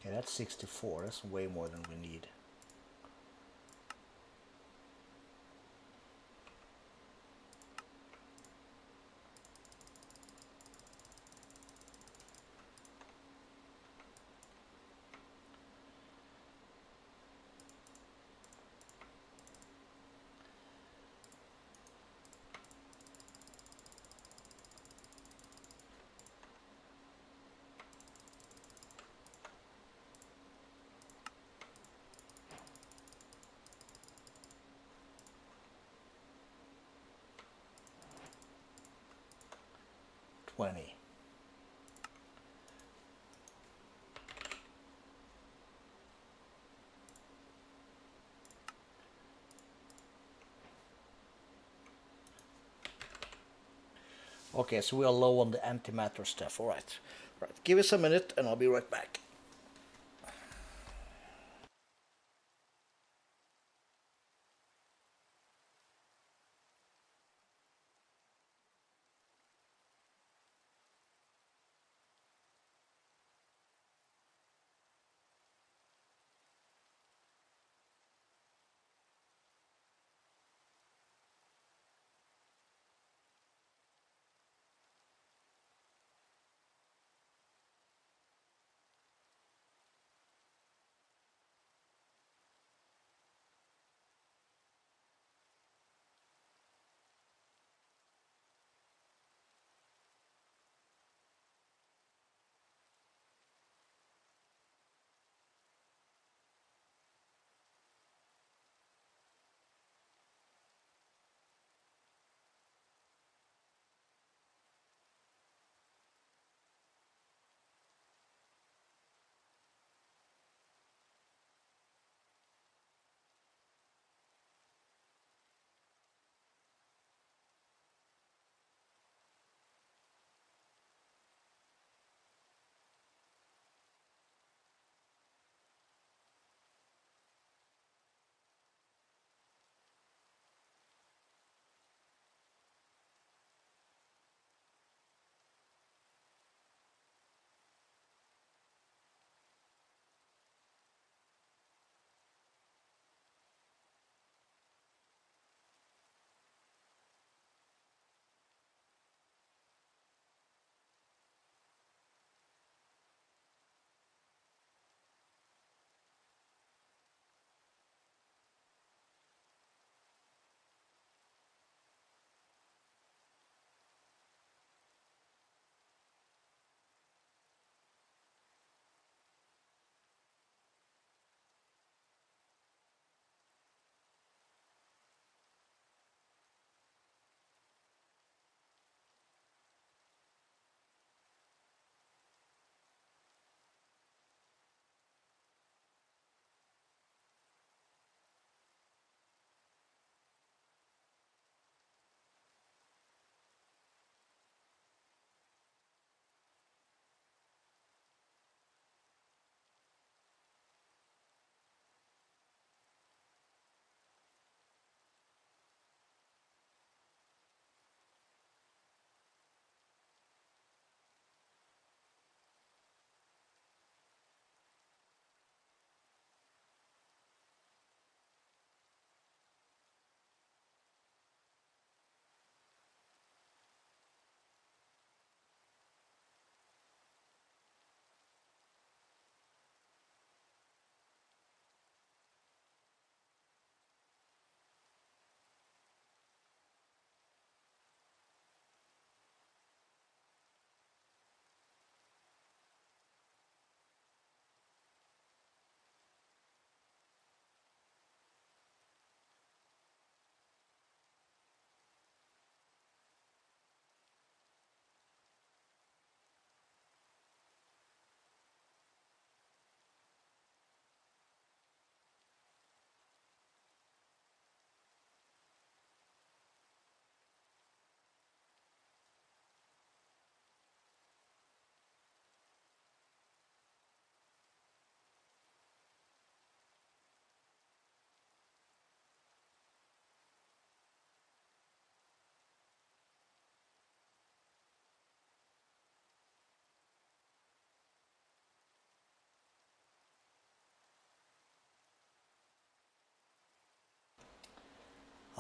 Okay, that's 64. That's way more than we need. $20. Okay, so we are low on the antimatter stuff. All right. Right. Give us a minute and I'll be right back.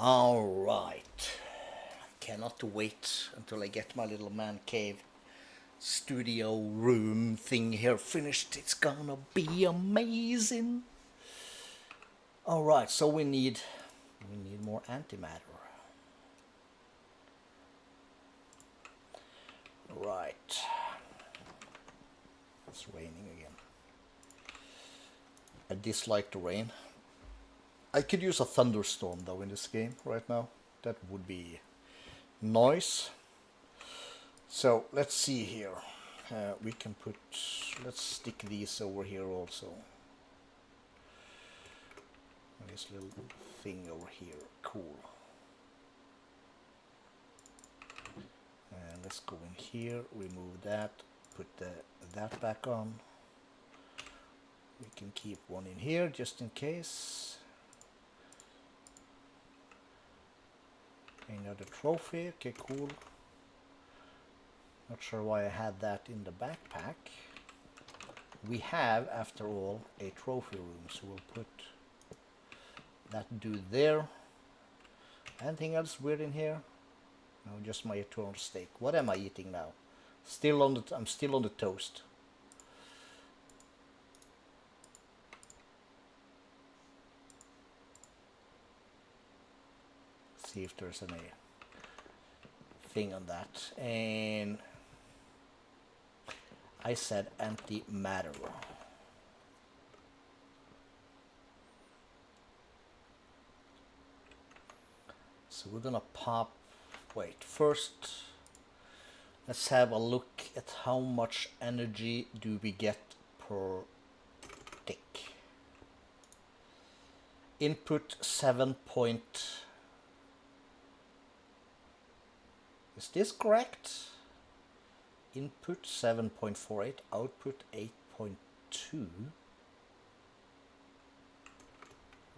All right. Cannot wait until I get my little man cave studio room thing here finished. It's gonna be amazing. All right, so we need more antimatter. Right. It's raining again. I dislike the rain. I could use a thunderstorm though in this game right now. That would be nice. So let's see here. We can put, let's stick these over here also. This little thing over here, cool. And let's go in here, remove that, put that back on. We can keep one in here just in case. Another trophy, okay, cool. Not sure why I had that in the backpack. We have, after all, a trophy room, so we'll put that dude there. Anything else weird in here? No, just my eternal steak. What am I eating now? I'm still on the toast. See if there's any thing on that. And I said antimatter. So we're gonna pop, wait, first let's have a look at how much energy do we get per tick. Input 7 point, is this correct? Input 7.48, output 8.2.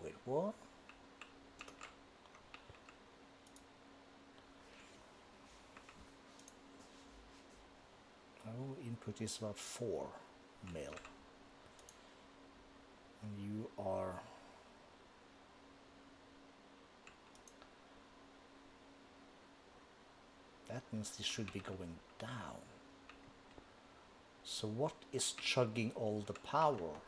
Wait, what? Oh, input is about 4 mil. And you are that means this should be going down. So what is chugging all the power?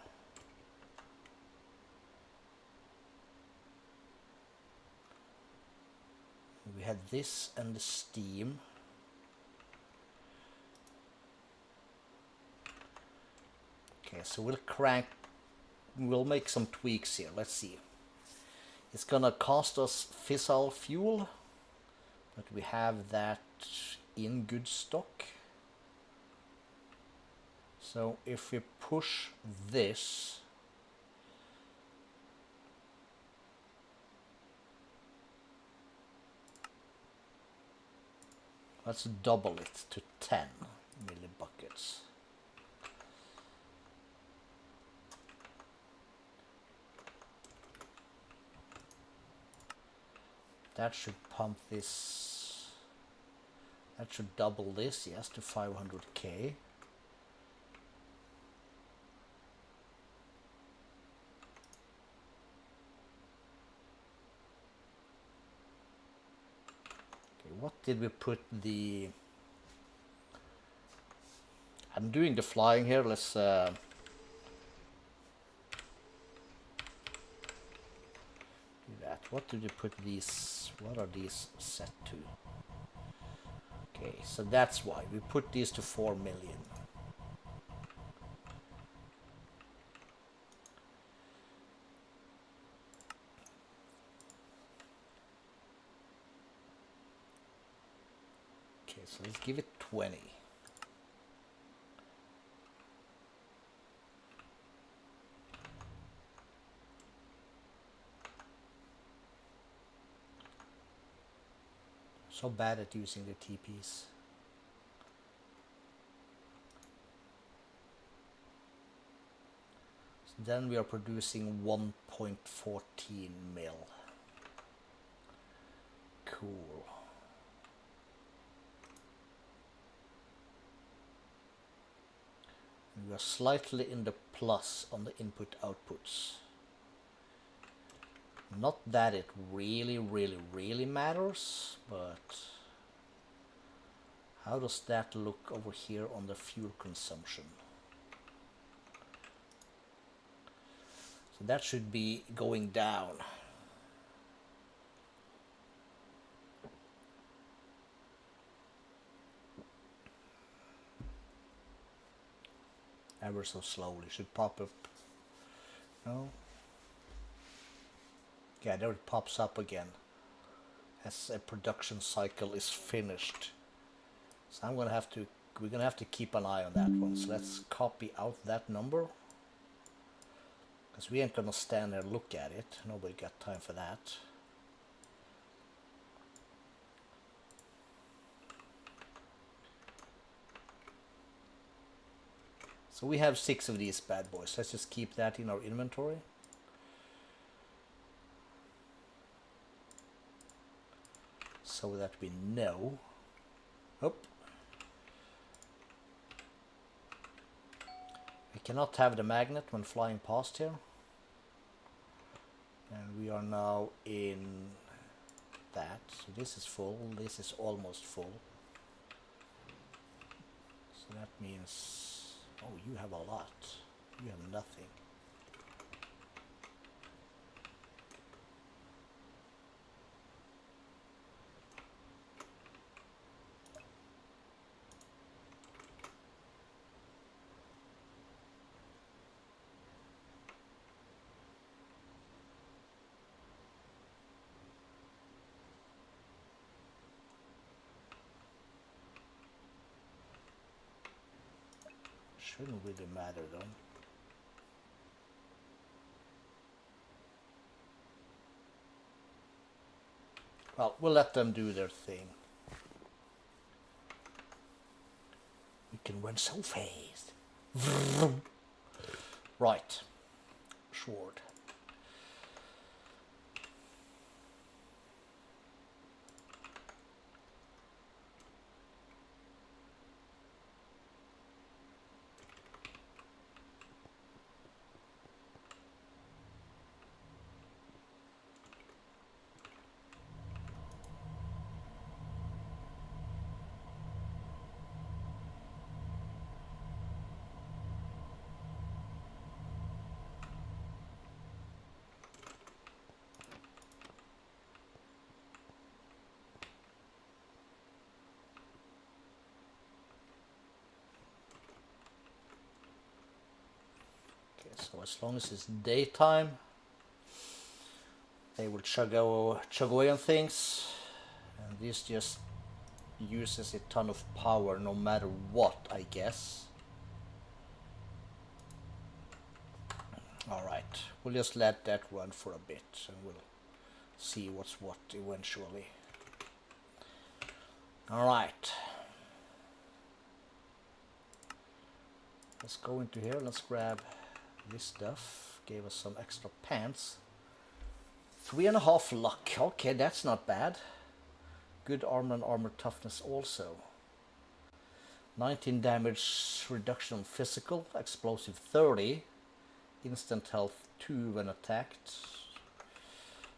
We had this and the steam. Okay, so we'll make some tweaks here. Let's see. It's gonna cost us fissile fuel, but we have that in good stock. So if we push this, let's double it to 10 millibuckets. That should pump this, that should double this, yes, to 500k. What did we put the... I'm doing the flying here. Let's do that. What did we put these? What are these set to? Okay, so that's why we put these to 4 million. Okay, so let's give it 20. So bad at using the TPs. So then we are producing 1.14 mil. Cool. We are slightly in the plus on the input outputs. Not that it really matters, but how does that look over here on the fuel consumption? So that should be going down. Ever so slowly, should pop up. No. Yeah, there it pops up again as a production cycle is finished. So we're gonna have to keep an eye on that one. So let's copy out that number, because we ain't gonna stand there and look at it. Nobody got time for that. So we have 6 of these bad boys. Let's just keep that in our inventory. So that we know. Oh. We cannot have the magnet when flying past here. And we are now in that. So this is full. This is almost full. So that means... Oh, you have a lot. You have nothing. Shouldn't really matter though. Well, we'll let them do their thing. We can run so fast. Right. Sword. So as long as it's daytime, they will chug away on things, and this just uses a ton of power no matter what, I guess. Alright, we'll just let that run for a bit and we'll see what's what eventually. Alright. Let's go into here, let's grab this stuff. Gave us some extra pants. 3.5 luck. Okay, that's not bad. Good armor and armor toughness also. 19 damage reduction on physical. Explosive 30. Instant health 2 when attacked.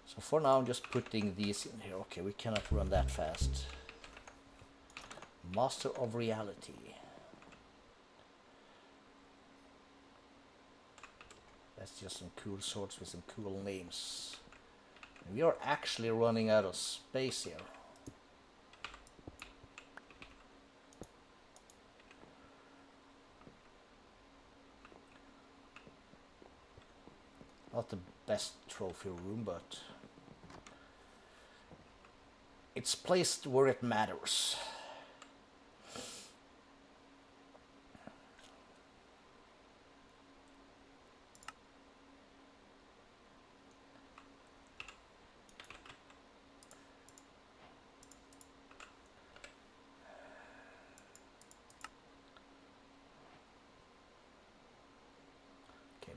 So for now I'm just putting these in here. Okay, we cannot run that fast. Master of Reality. That's just some cool swords with some cool names. We are actually running out of space here. Not the best trophy room, but it's placed where it matters.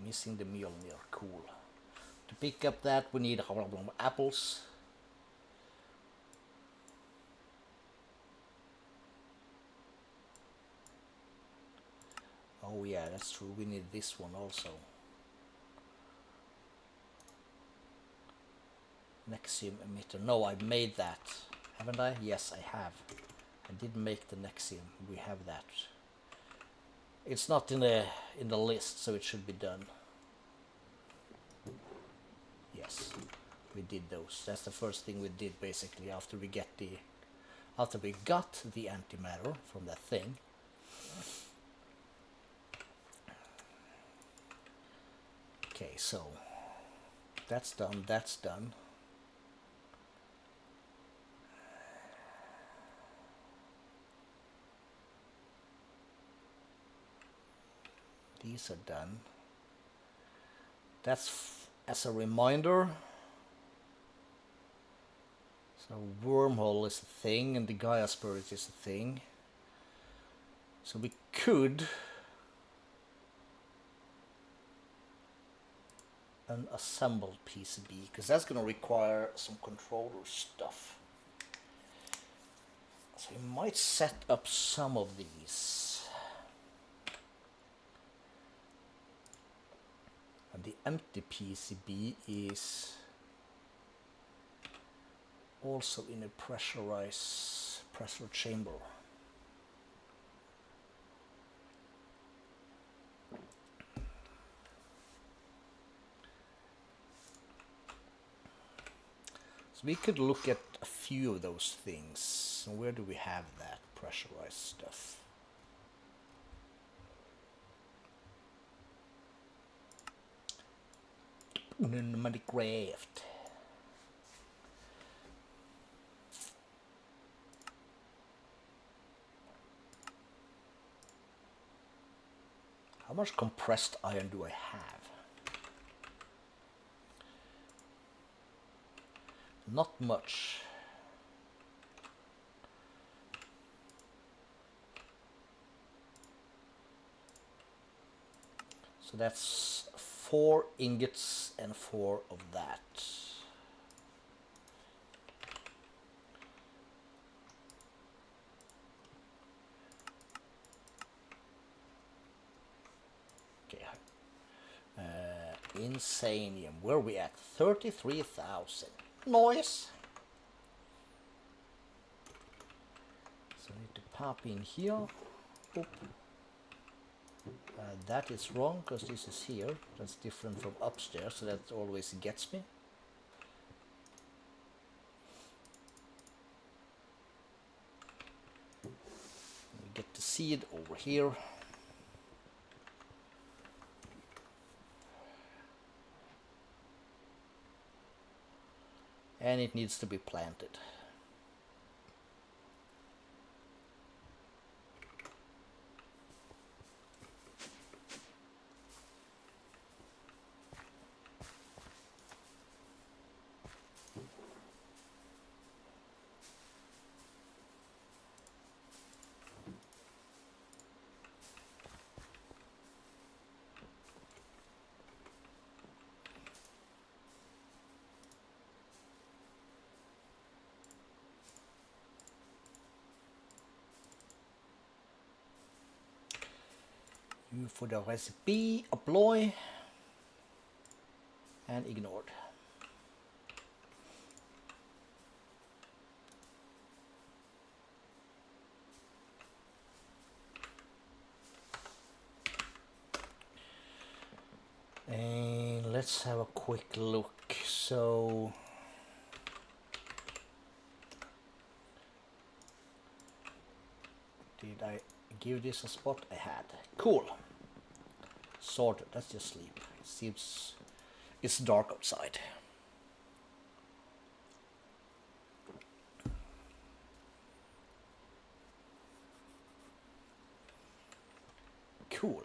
Missing the Mjolnir, cool. To pick up that we need apples. Oh yeah, that's true, we need this one also. Nexium emitter, no, I made that, haven't I? Yes, I have. I did make the Nexium, we have that. It's not in the list, so it should be done. Yes, we did those. That's the first thing we did basically after we got the antimatter from that thing. Okay, so that's done, that's done. These are done. That's as a reminder. So wormhole is a thing and the Gaia spirit is a thing. So we could an assembled PCB, because that's going to require some controller stuff. So we might set up some of these. And the empty PCB is also in a pressure chamber. So we could look at a few of those things. And where do we have that pressurized stuff? Mancave. How much compressed iron do I have? Not much. So that's 4 ingots and 4 of that. Okay. Insanium. Where are we at? 33,000. Noise. So I need to pop in here. Oop. That is wrong because this is here. That's different from upstairs, so that always gets me. We get the seed over here. And it needs to be planted. For the recipe, apply and ignored. And let's have a quick look. So did I give this a spot? I had. Cool. Sorted. Let's just sleep. It seems it's dark outside. Cool.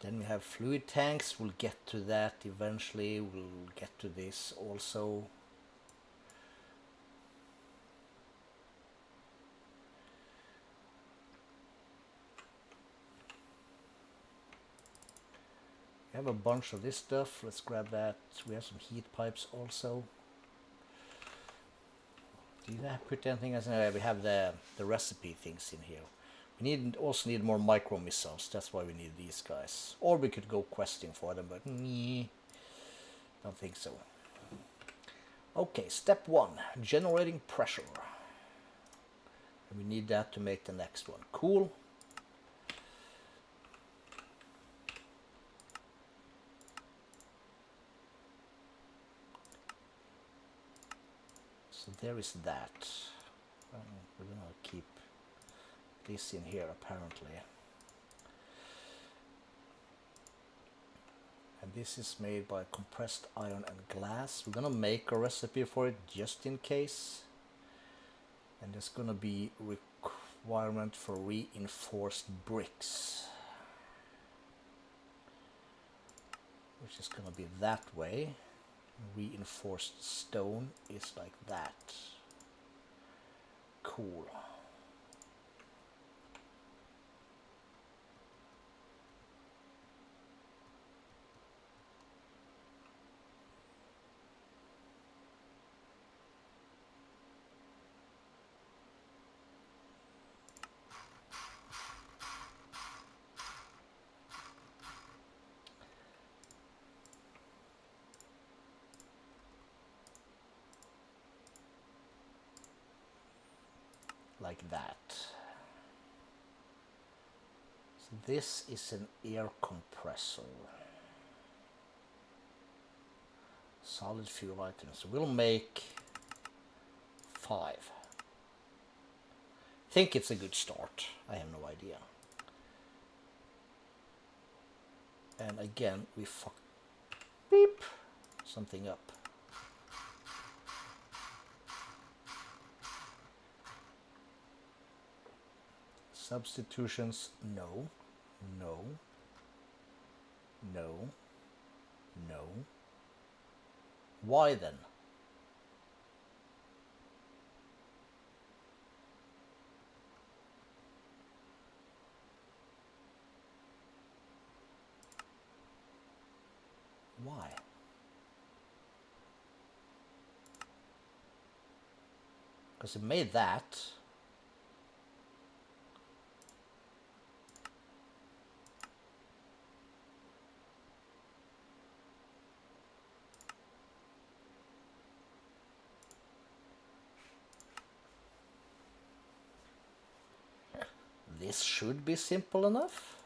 Then we have fluid tanks. We'll get to that eventually. We'll get to this also. We have a bunch of this stuff. Let's grab that. We have some heat pipes also. Did I put anything else? No, we have the recipe things in here. We also need more micro missiles. That's why we need these guys. Or we could go questing for them, but don't think so. Okay, step 1, generating pressure. And we need that to make the next one. Cool. So there is that. We're gonna keep this in here apparently. And this is made by compressed iron and glass. We're gonna make a recipe for it just in case. And there's gonna be requirement for reinforced bricks, which is gonna be that way. Reinforced stone is like that. Cool. Like that. So this is an air compressor. Solid fuel items. We'll make 5. Think it's a good start. I have no idea. And again, we beep something up. Substitutions, no, no, no, no. Why then? Why? Because it made that. This should be simple enough.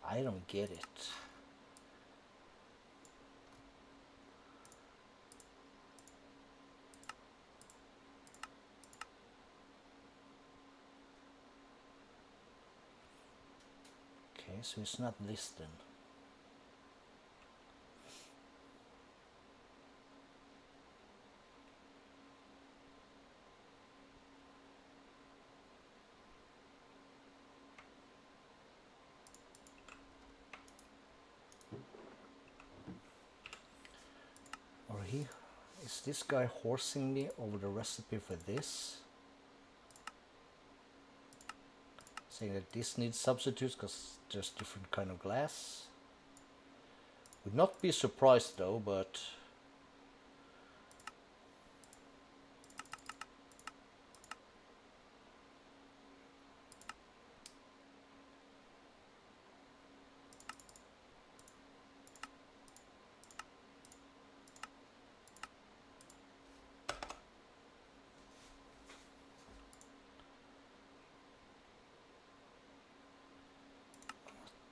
I don't get it. Okay, so it's not this then. Or is this guy horsing me over the recipe for this? Saying that this needs substitutes because there's different kind of glass. Would not be surprised though, but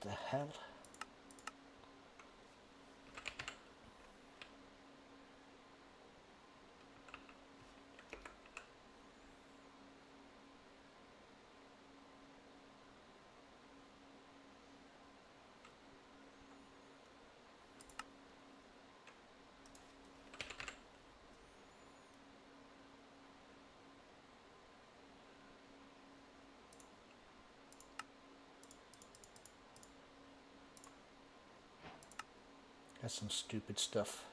what the hell? That's some stupid stuff.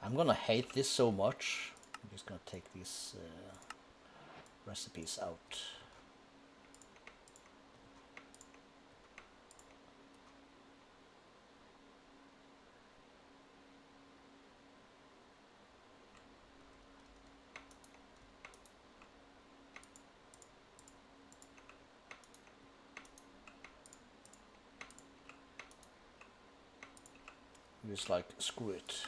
I'm gonna hate this so much. I'm just gonna take these recipes out. Just like screw it.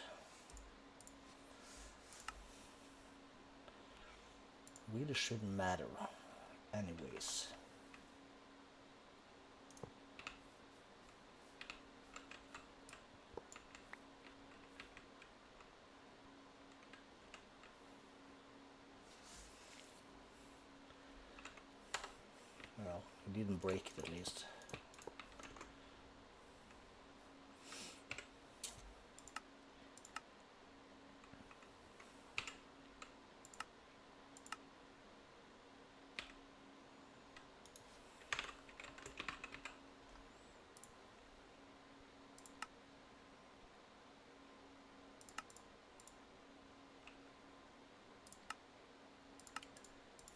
Really shouldn't matter anyways. didn't break it at least.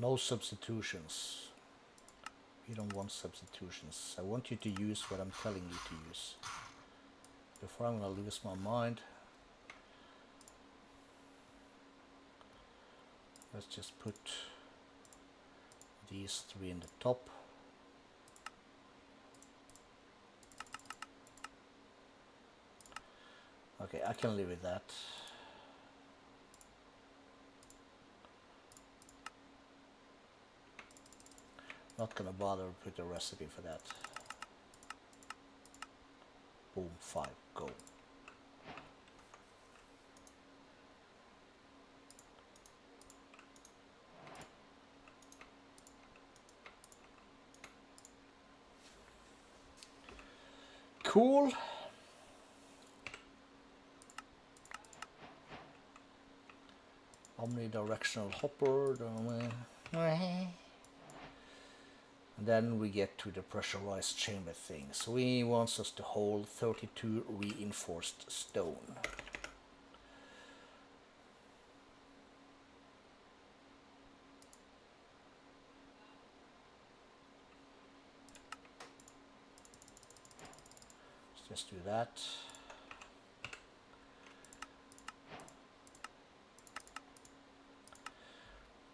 No substitutions. We don't want substitutions. I want you to use what I'm telling you to use. Before I'm going to lose my mind, let's just put these three in the top. Okay, I can live with that. Not gonna bother to put a recipe for that. Boom, 5, go. Cool. Omnidirectional hopper. And then we get to the pressurized chamber thing. So he wants us to hold 32 reinforced stone. Let's just do that.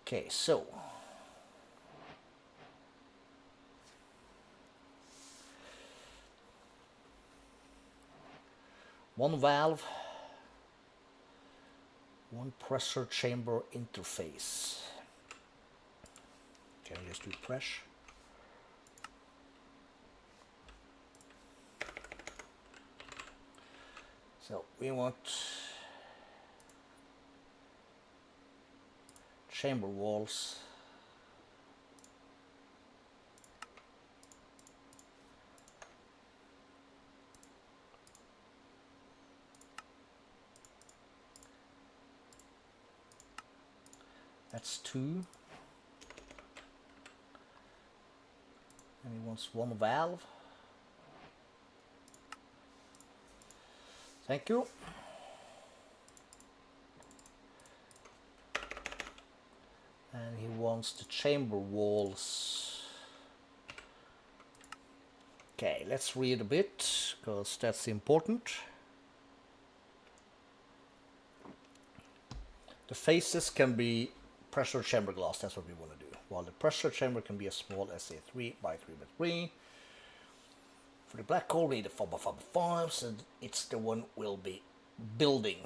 Okay, so one valve, one pressure chamber interface. Can I just do press? So we want chamber walls. That's 2. And he wants one valve. Thank you. And he wants the chamber walls. Okay, let's read a bit, because that's important. The faces can be pressure chamber glass, that's what we want to do. While the pressure chamber can be as small as a 3 by 3 by 3. For the black hole, we need a 4 by 5 by 5, so it's the one we'll be building.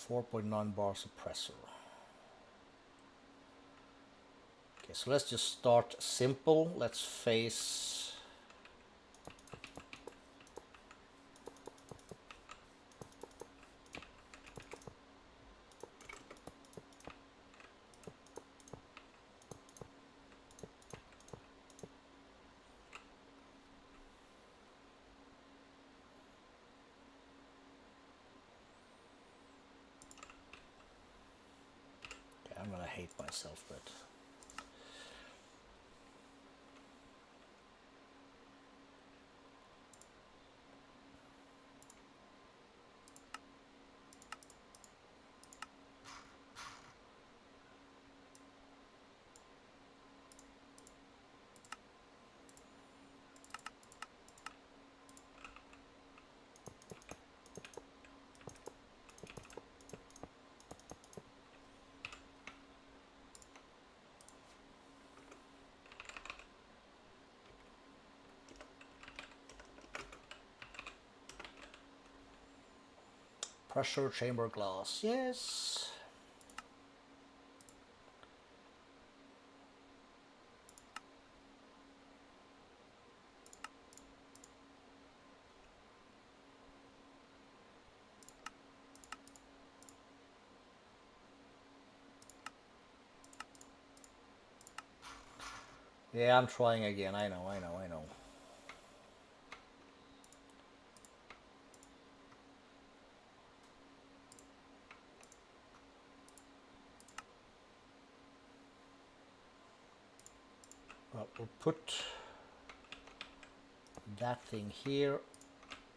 .9 bars of pressure. Okay, so let's just start simple. Let's face I'm gonna hate myself, but pressure chamber glass, yes. Yeah, I'm trying again. I know. Well, we'll put that thing here.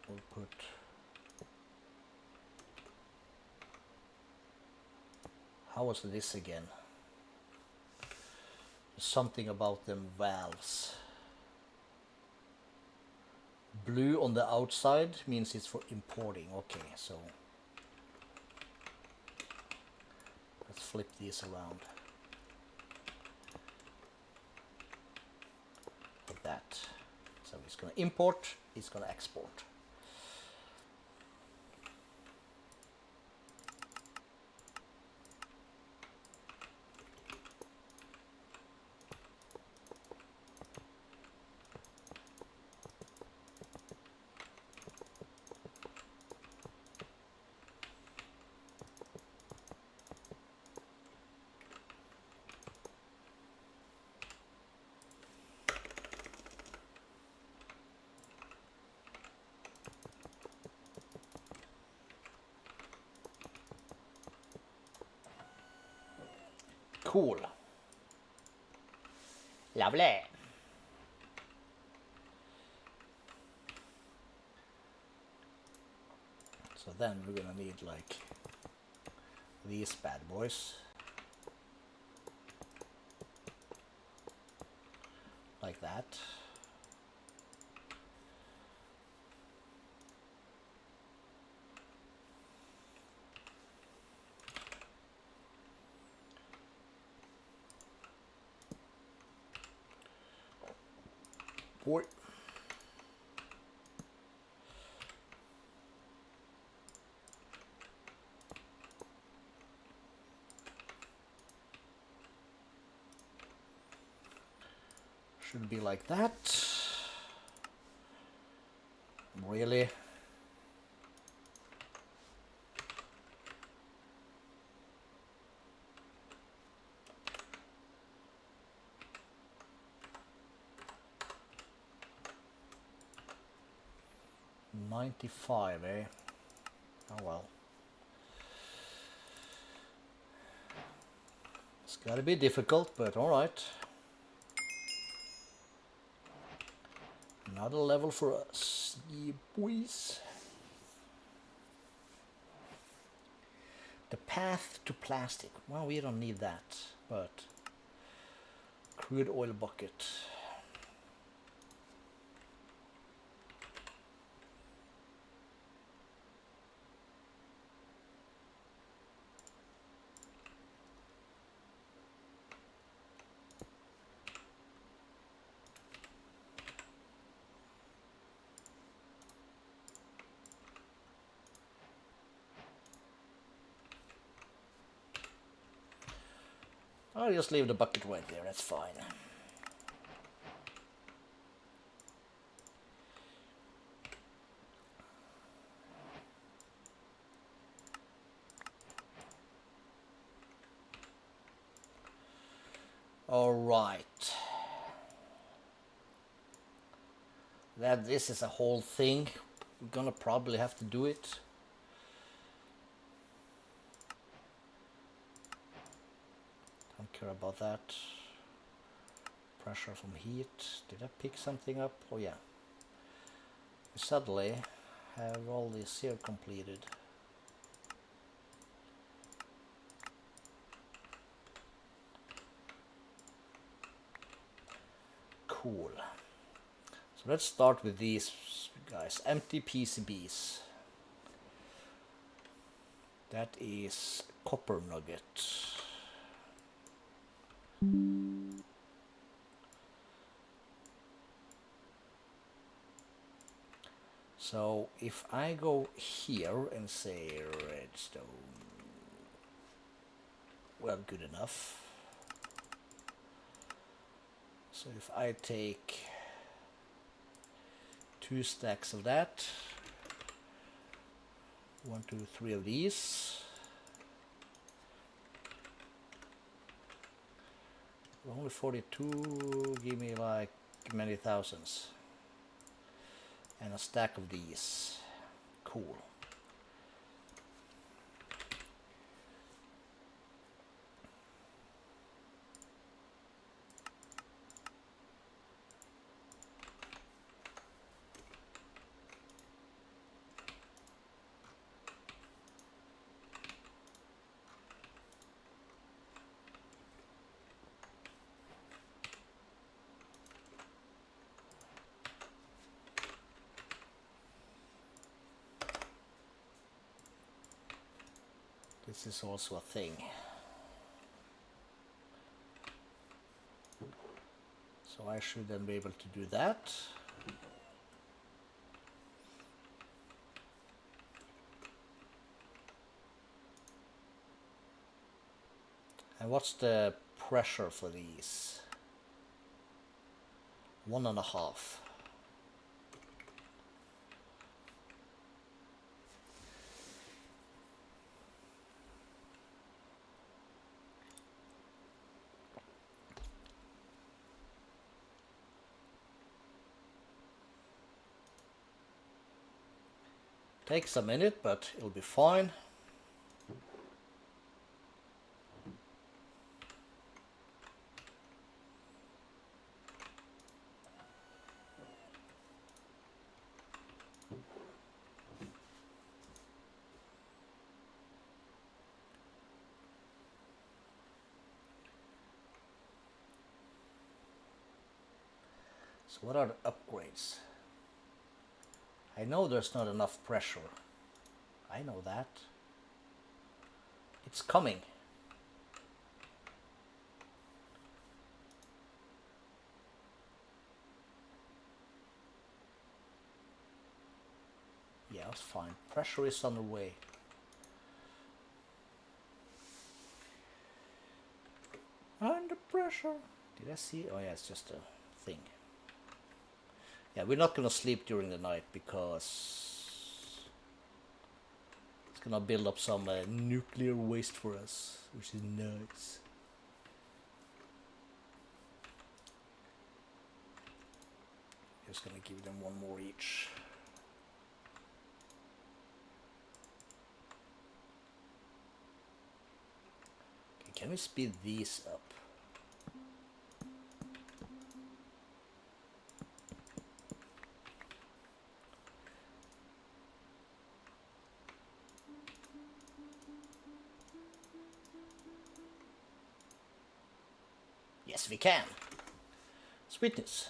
We'll put how was this again? Something about them valves. Blue on the outside means it's for importing. Okay, so let's flip these around like that. So it's going to import, it's going to export. Cool. Lovely. So then we're gonna need like these bad boys. Like that. Boy. Should be like that. Really? $95, eh? Oh well. It's gotta be difficult, but alright. Another level for us, yeah, boys. The path to plastic. Well, we don't need that, but crude oil bucket. I'll just leave the bucket right there, that's fine. Alright. This is a whole thing. We're gonna probably have to do it. Don't care about that. Pressure from heat. Did I pick something up? Oh yeah. We suddenly have all this here completed. Cool. So let's start with these guys. Empty PCBs. That is copper nugget. So if I go here and say redstone, well, good enough. So if I take 2 stacks of that, 1, 2, 3 of these, Only 42, give me like many thousands. And a stack of these. Cool. This is also a thing. So I should then be able to do that. And what's the pressure for these? 1.5. Takes a minute, but it'll be fine. So what are the upgrades? I know there's not enough pressure. I know that. It's coming. Yeah, it's fine. Pressure is on the way. Under pressure. Did I see? Oh yeah, it's just a thing. Yeah, we're not gonna sleep during the night because it's gonna build up some nuclear waste for us, which is nice. Just gonna give them one more each. Okay, can we speed these up? Yes, we can. Sweetness.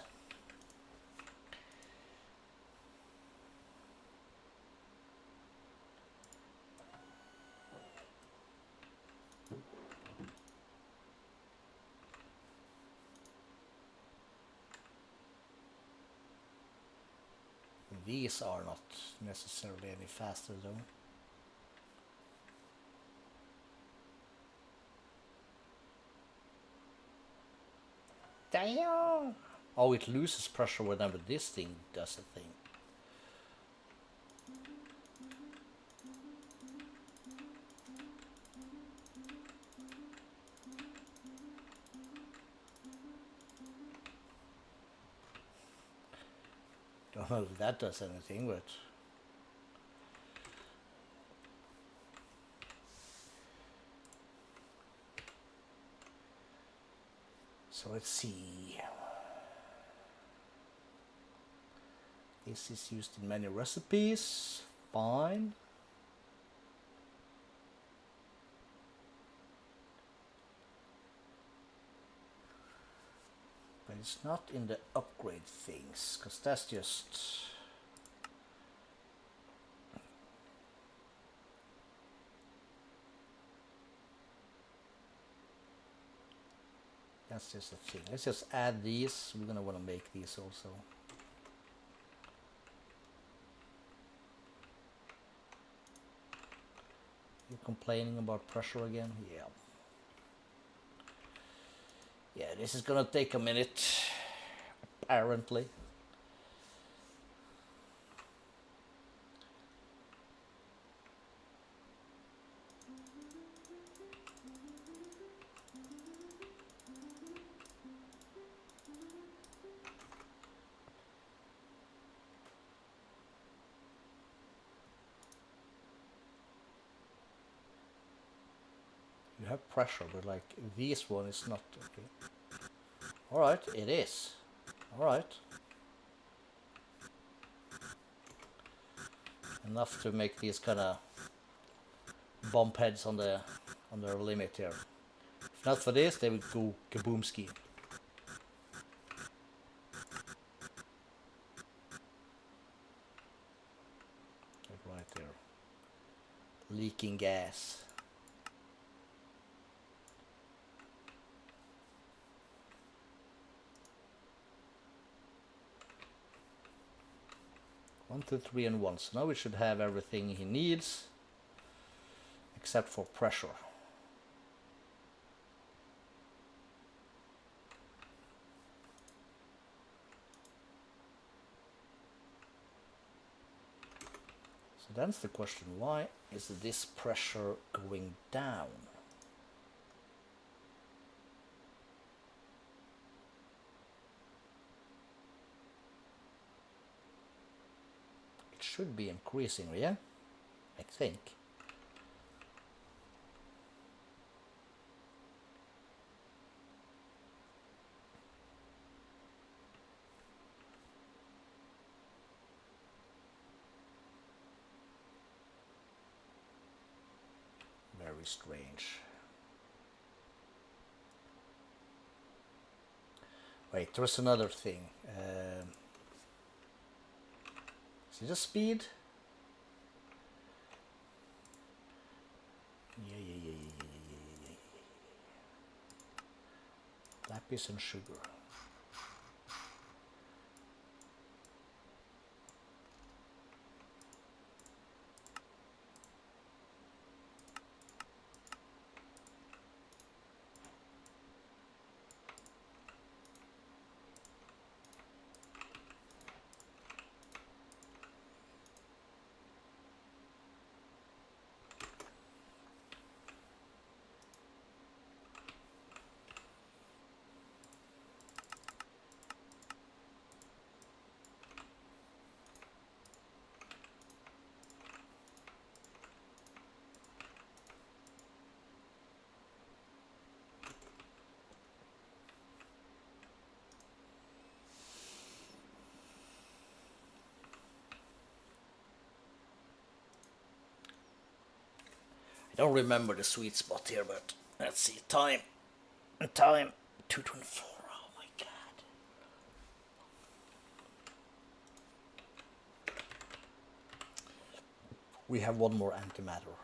These are not necessarily any faster though. Damn! Oh, it loses pressure whenever this thing does a thing. Don't know if that does anything, but so let's see. This is used in many recipes. Fine. But it's not in the upgrade things, because that's just... That's just a thing. Let's just add these. We're gonna want to make these also. You're complaining about pressure again? Yeah. Yeah, this is gonna take a minute, apparently. have pressure, but like this one is not. Okay. All right, it is. All right. Enough to make these kind of bump heads on their limit here. If not for this, they would go kaboomski. Right there. Leaking gas. One, two, three, and one. So now we should have everything he needs, except for pressure. So that's the question, why is this pressure going down? It should be increasing, yeah? I think. Very strange. Wait, there's another thing. Is it a speed? Yeah. Lapis and sugar. I don't remember the sweet spot here, but let's see. Time 224. Oh my god. We have one more antimatter.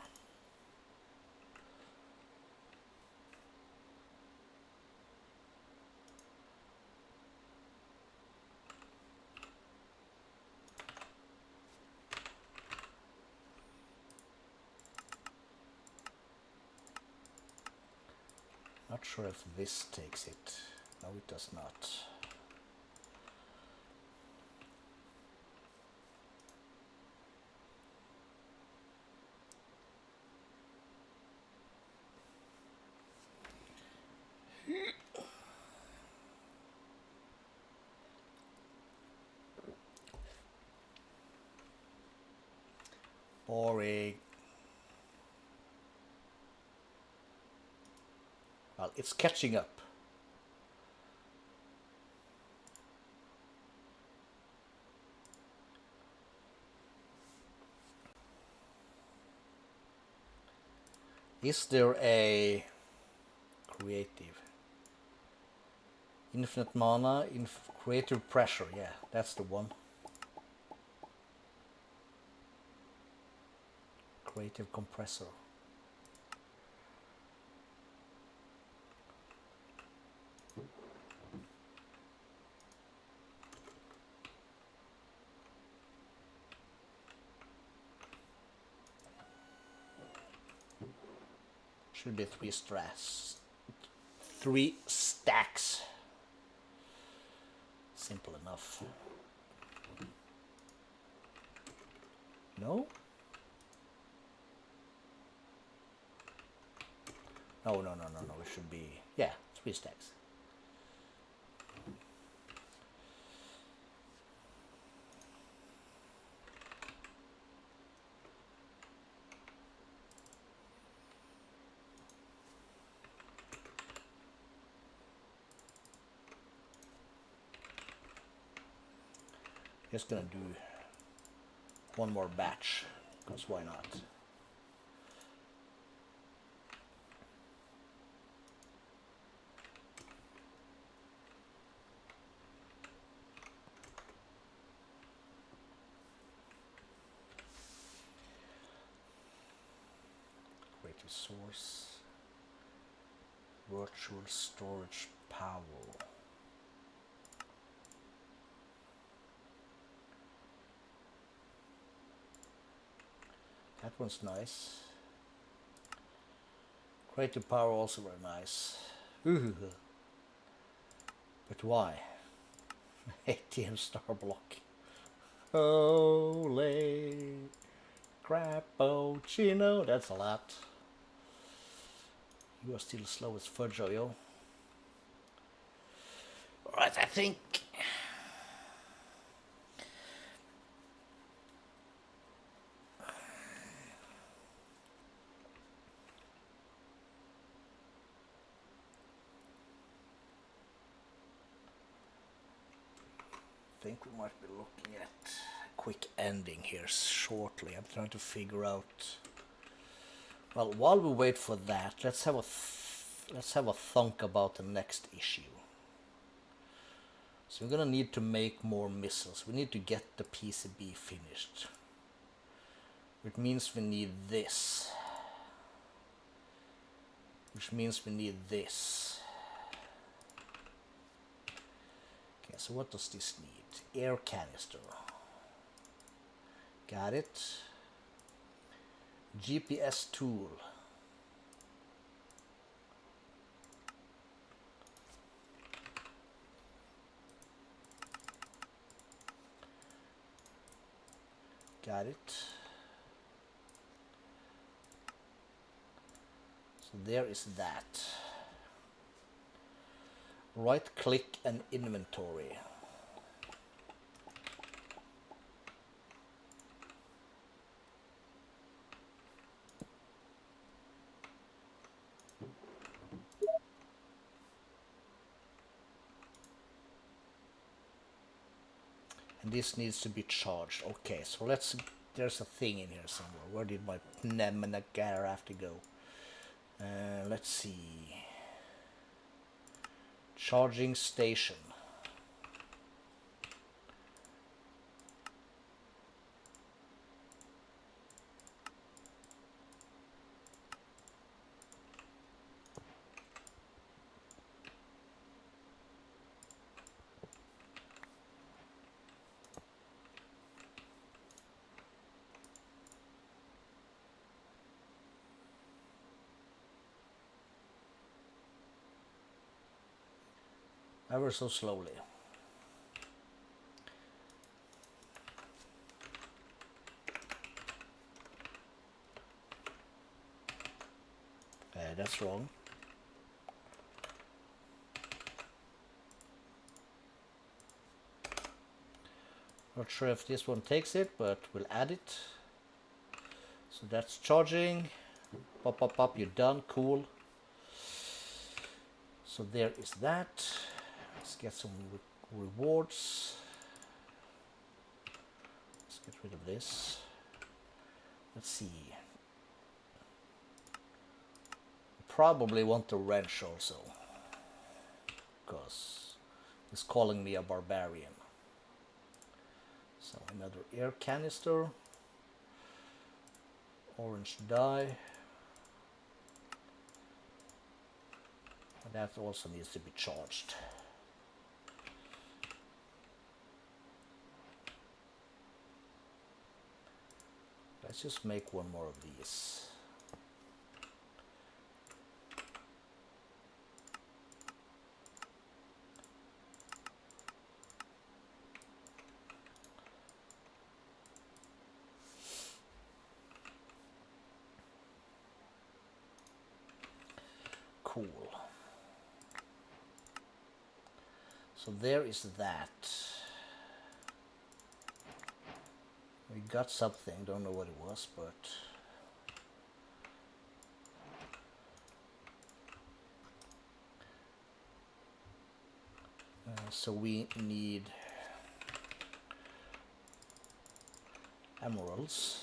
Not sure if this takes it. No, it does not. Boring. Well, it's catching up. Is there a creative? Infinite mana, creative pressure, yeah, that's the one. Creative compressor. Should be 3 stacks. 3 stacks. Simple enough. No? No. It should be, yeah, 3 stacks. Just gonna do one more batch, because why not? Creative source, virtual storage power. That one's nice. Creative power also very nice. Ooh. But why? ATM Star block. Holy crappuccino. That's a lot. You are still slow as fudge, yo. Alright, I think we might be looking at a quick ending here shortly. I'm trying to figure out. Well, while we wait for that, let's have a thunk about the next issue. So we're gonna need to make more missiles. We need to get the PCB finished, which means we need this. Which means we need this. Okay, so what does this need? Air canister. Got it. GPS tool. Got it. So there is that. Right click and inventory. And this needs to be charged. Okay, so there's a thing in here somewhere. Where did my Mancave have to go? Let's see. Charging station. Ever so slowly. That's wrong. Not sure if this one takes it, but we'll add it. So that's charging. Pop, pop, pop, you're done. Cool. So there is that. Let's get some rewards. Let's get rid of this. Let's see. Probably want the wrench also, because it's calling me a barbarian. So another air canister. Orange dye. And that also needs to be charged. Let's just make one more of these. Cool. So there is that. We got something, don't know what it was, but so we need emeralds.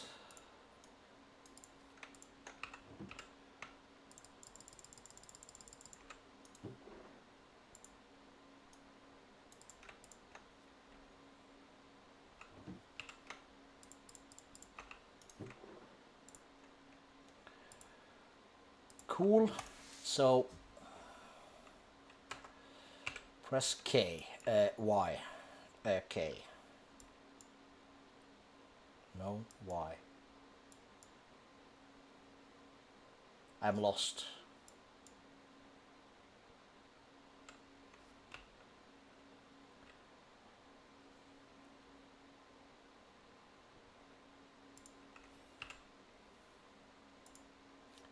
Cool. So press K, Y, K. No, Y. I'm lost.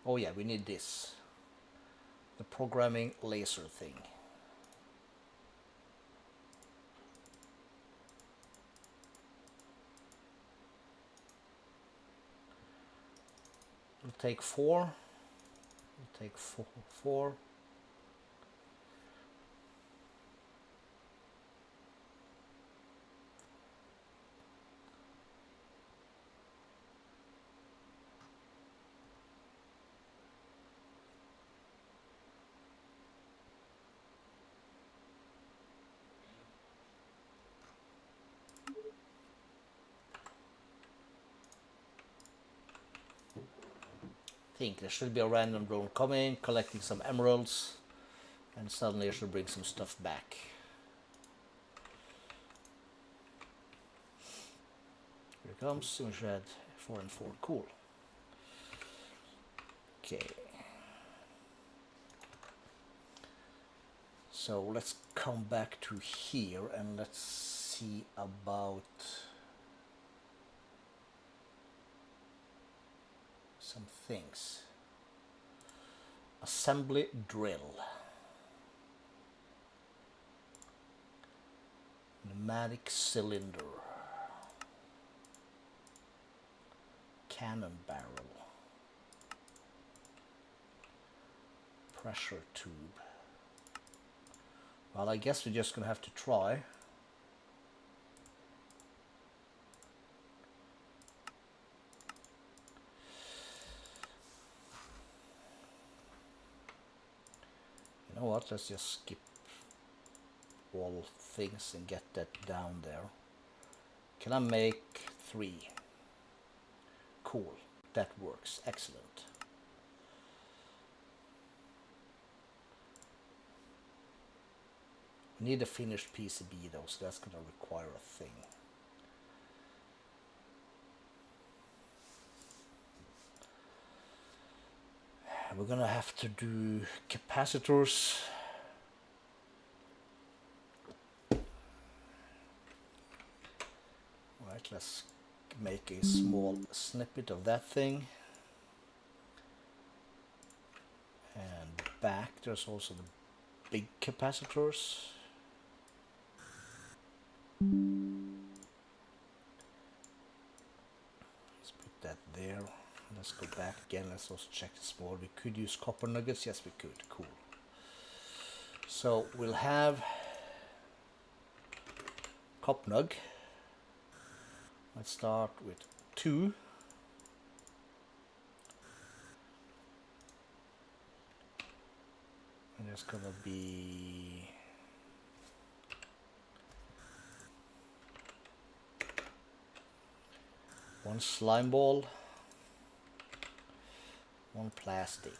Oh yeah, we need this. The programming laser thing. We'll take 4. We'll take 4. Think there should be a random drone coming, collecting some emeralds, and suddenly it should bring some stuff back. Here it comes, image red, 4 and 4, cool. Okay. So let's come back to here and let's see about some things. Assembly drill. Pneumatic cylinder. Cannon barrel. Pressure tube. Well, I guess we're just gonna have to try. You know what, let's just skip all things and get that down there. Can I make 3? Cool, that works, excellent. We need a finished PCB though, so that's going to require a thing. We're going to have to do capacitors. Alright, let's make a small snippet of that thing. And back, there's also the big capacitors. Let's put that there. Let's go back again. Let's also check the small. We could use copper nuggets. Yes, we could. Cool. So we'll have copper nug. Let's start with 2. And there's gonna be one slime ball, one plastic,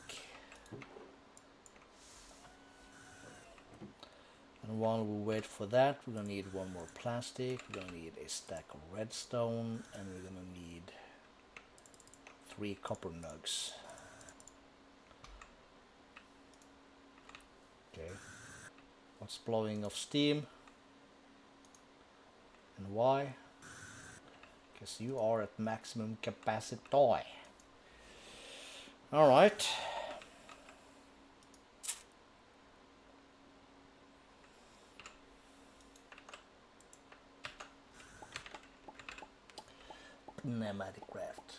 and while we wait for that, we're gonna need one more plastic, we're gonna need a stack of redstone, and we're gonna need 3 copper nugs. Okay, what's blowing off steam and why? Because you are at maximum capacity. Alright. Pneumatic craft.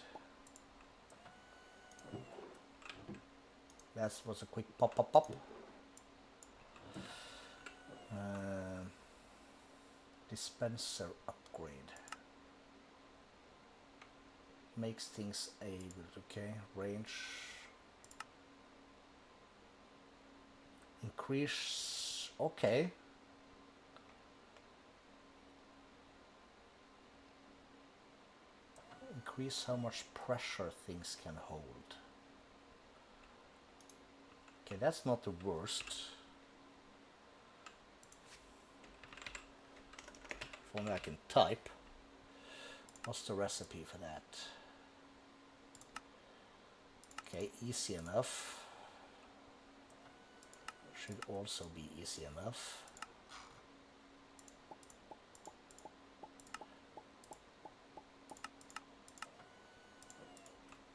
That was a quick pop. Dispenser upgrade. makes things a okay range. Increase, okay. Increase how much pressure things can hold. Okay, that's not the worst. If only I can type. What's the recipe for that? Okay, easy enough. Should also be easy enough.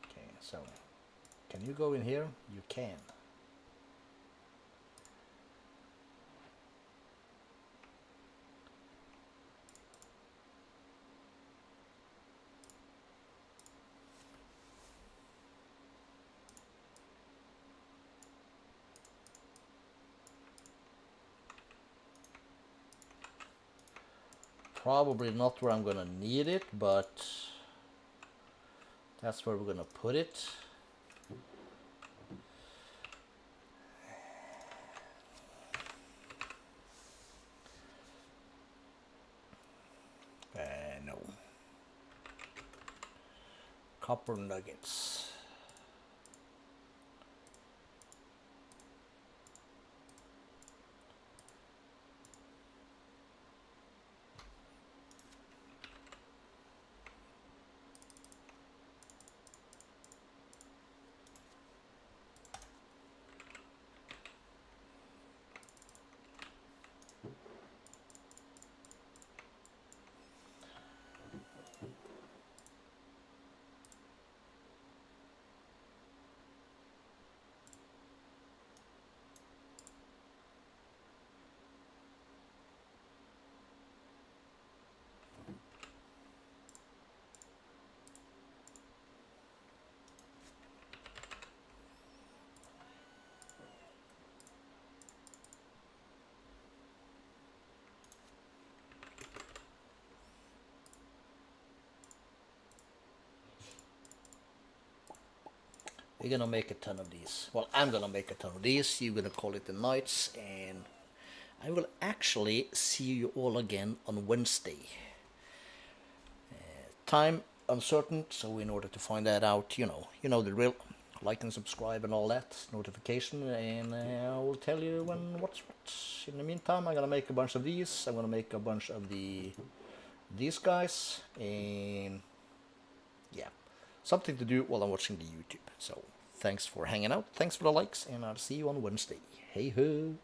Okay, so can you go in here? You can. Probably not where I'm gonna need it, but that's where we're gonna put it. No. Copper nuggets. We're gonna make a ton of these. Well, I'm gonna make a ton of these. You're gonna call it the nights, and I will actually see you all again on Wednesday. Time uncertain, so in order to find that out, you know the drill. Like and subscribe and all that, notification, and I will tell you when what's what. In the meantime, I'm gonna make a bunch of these. I'm gonna make a bunch of these guys, and yeah, something to do while I'm watching the YouTube. So thanks for hanging out. Thanks for the likes, and I'll see you on Wednesday. Hey ho.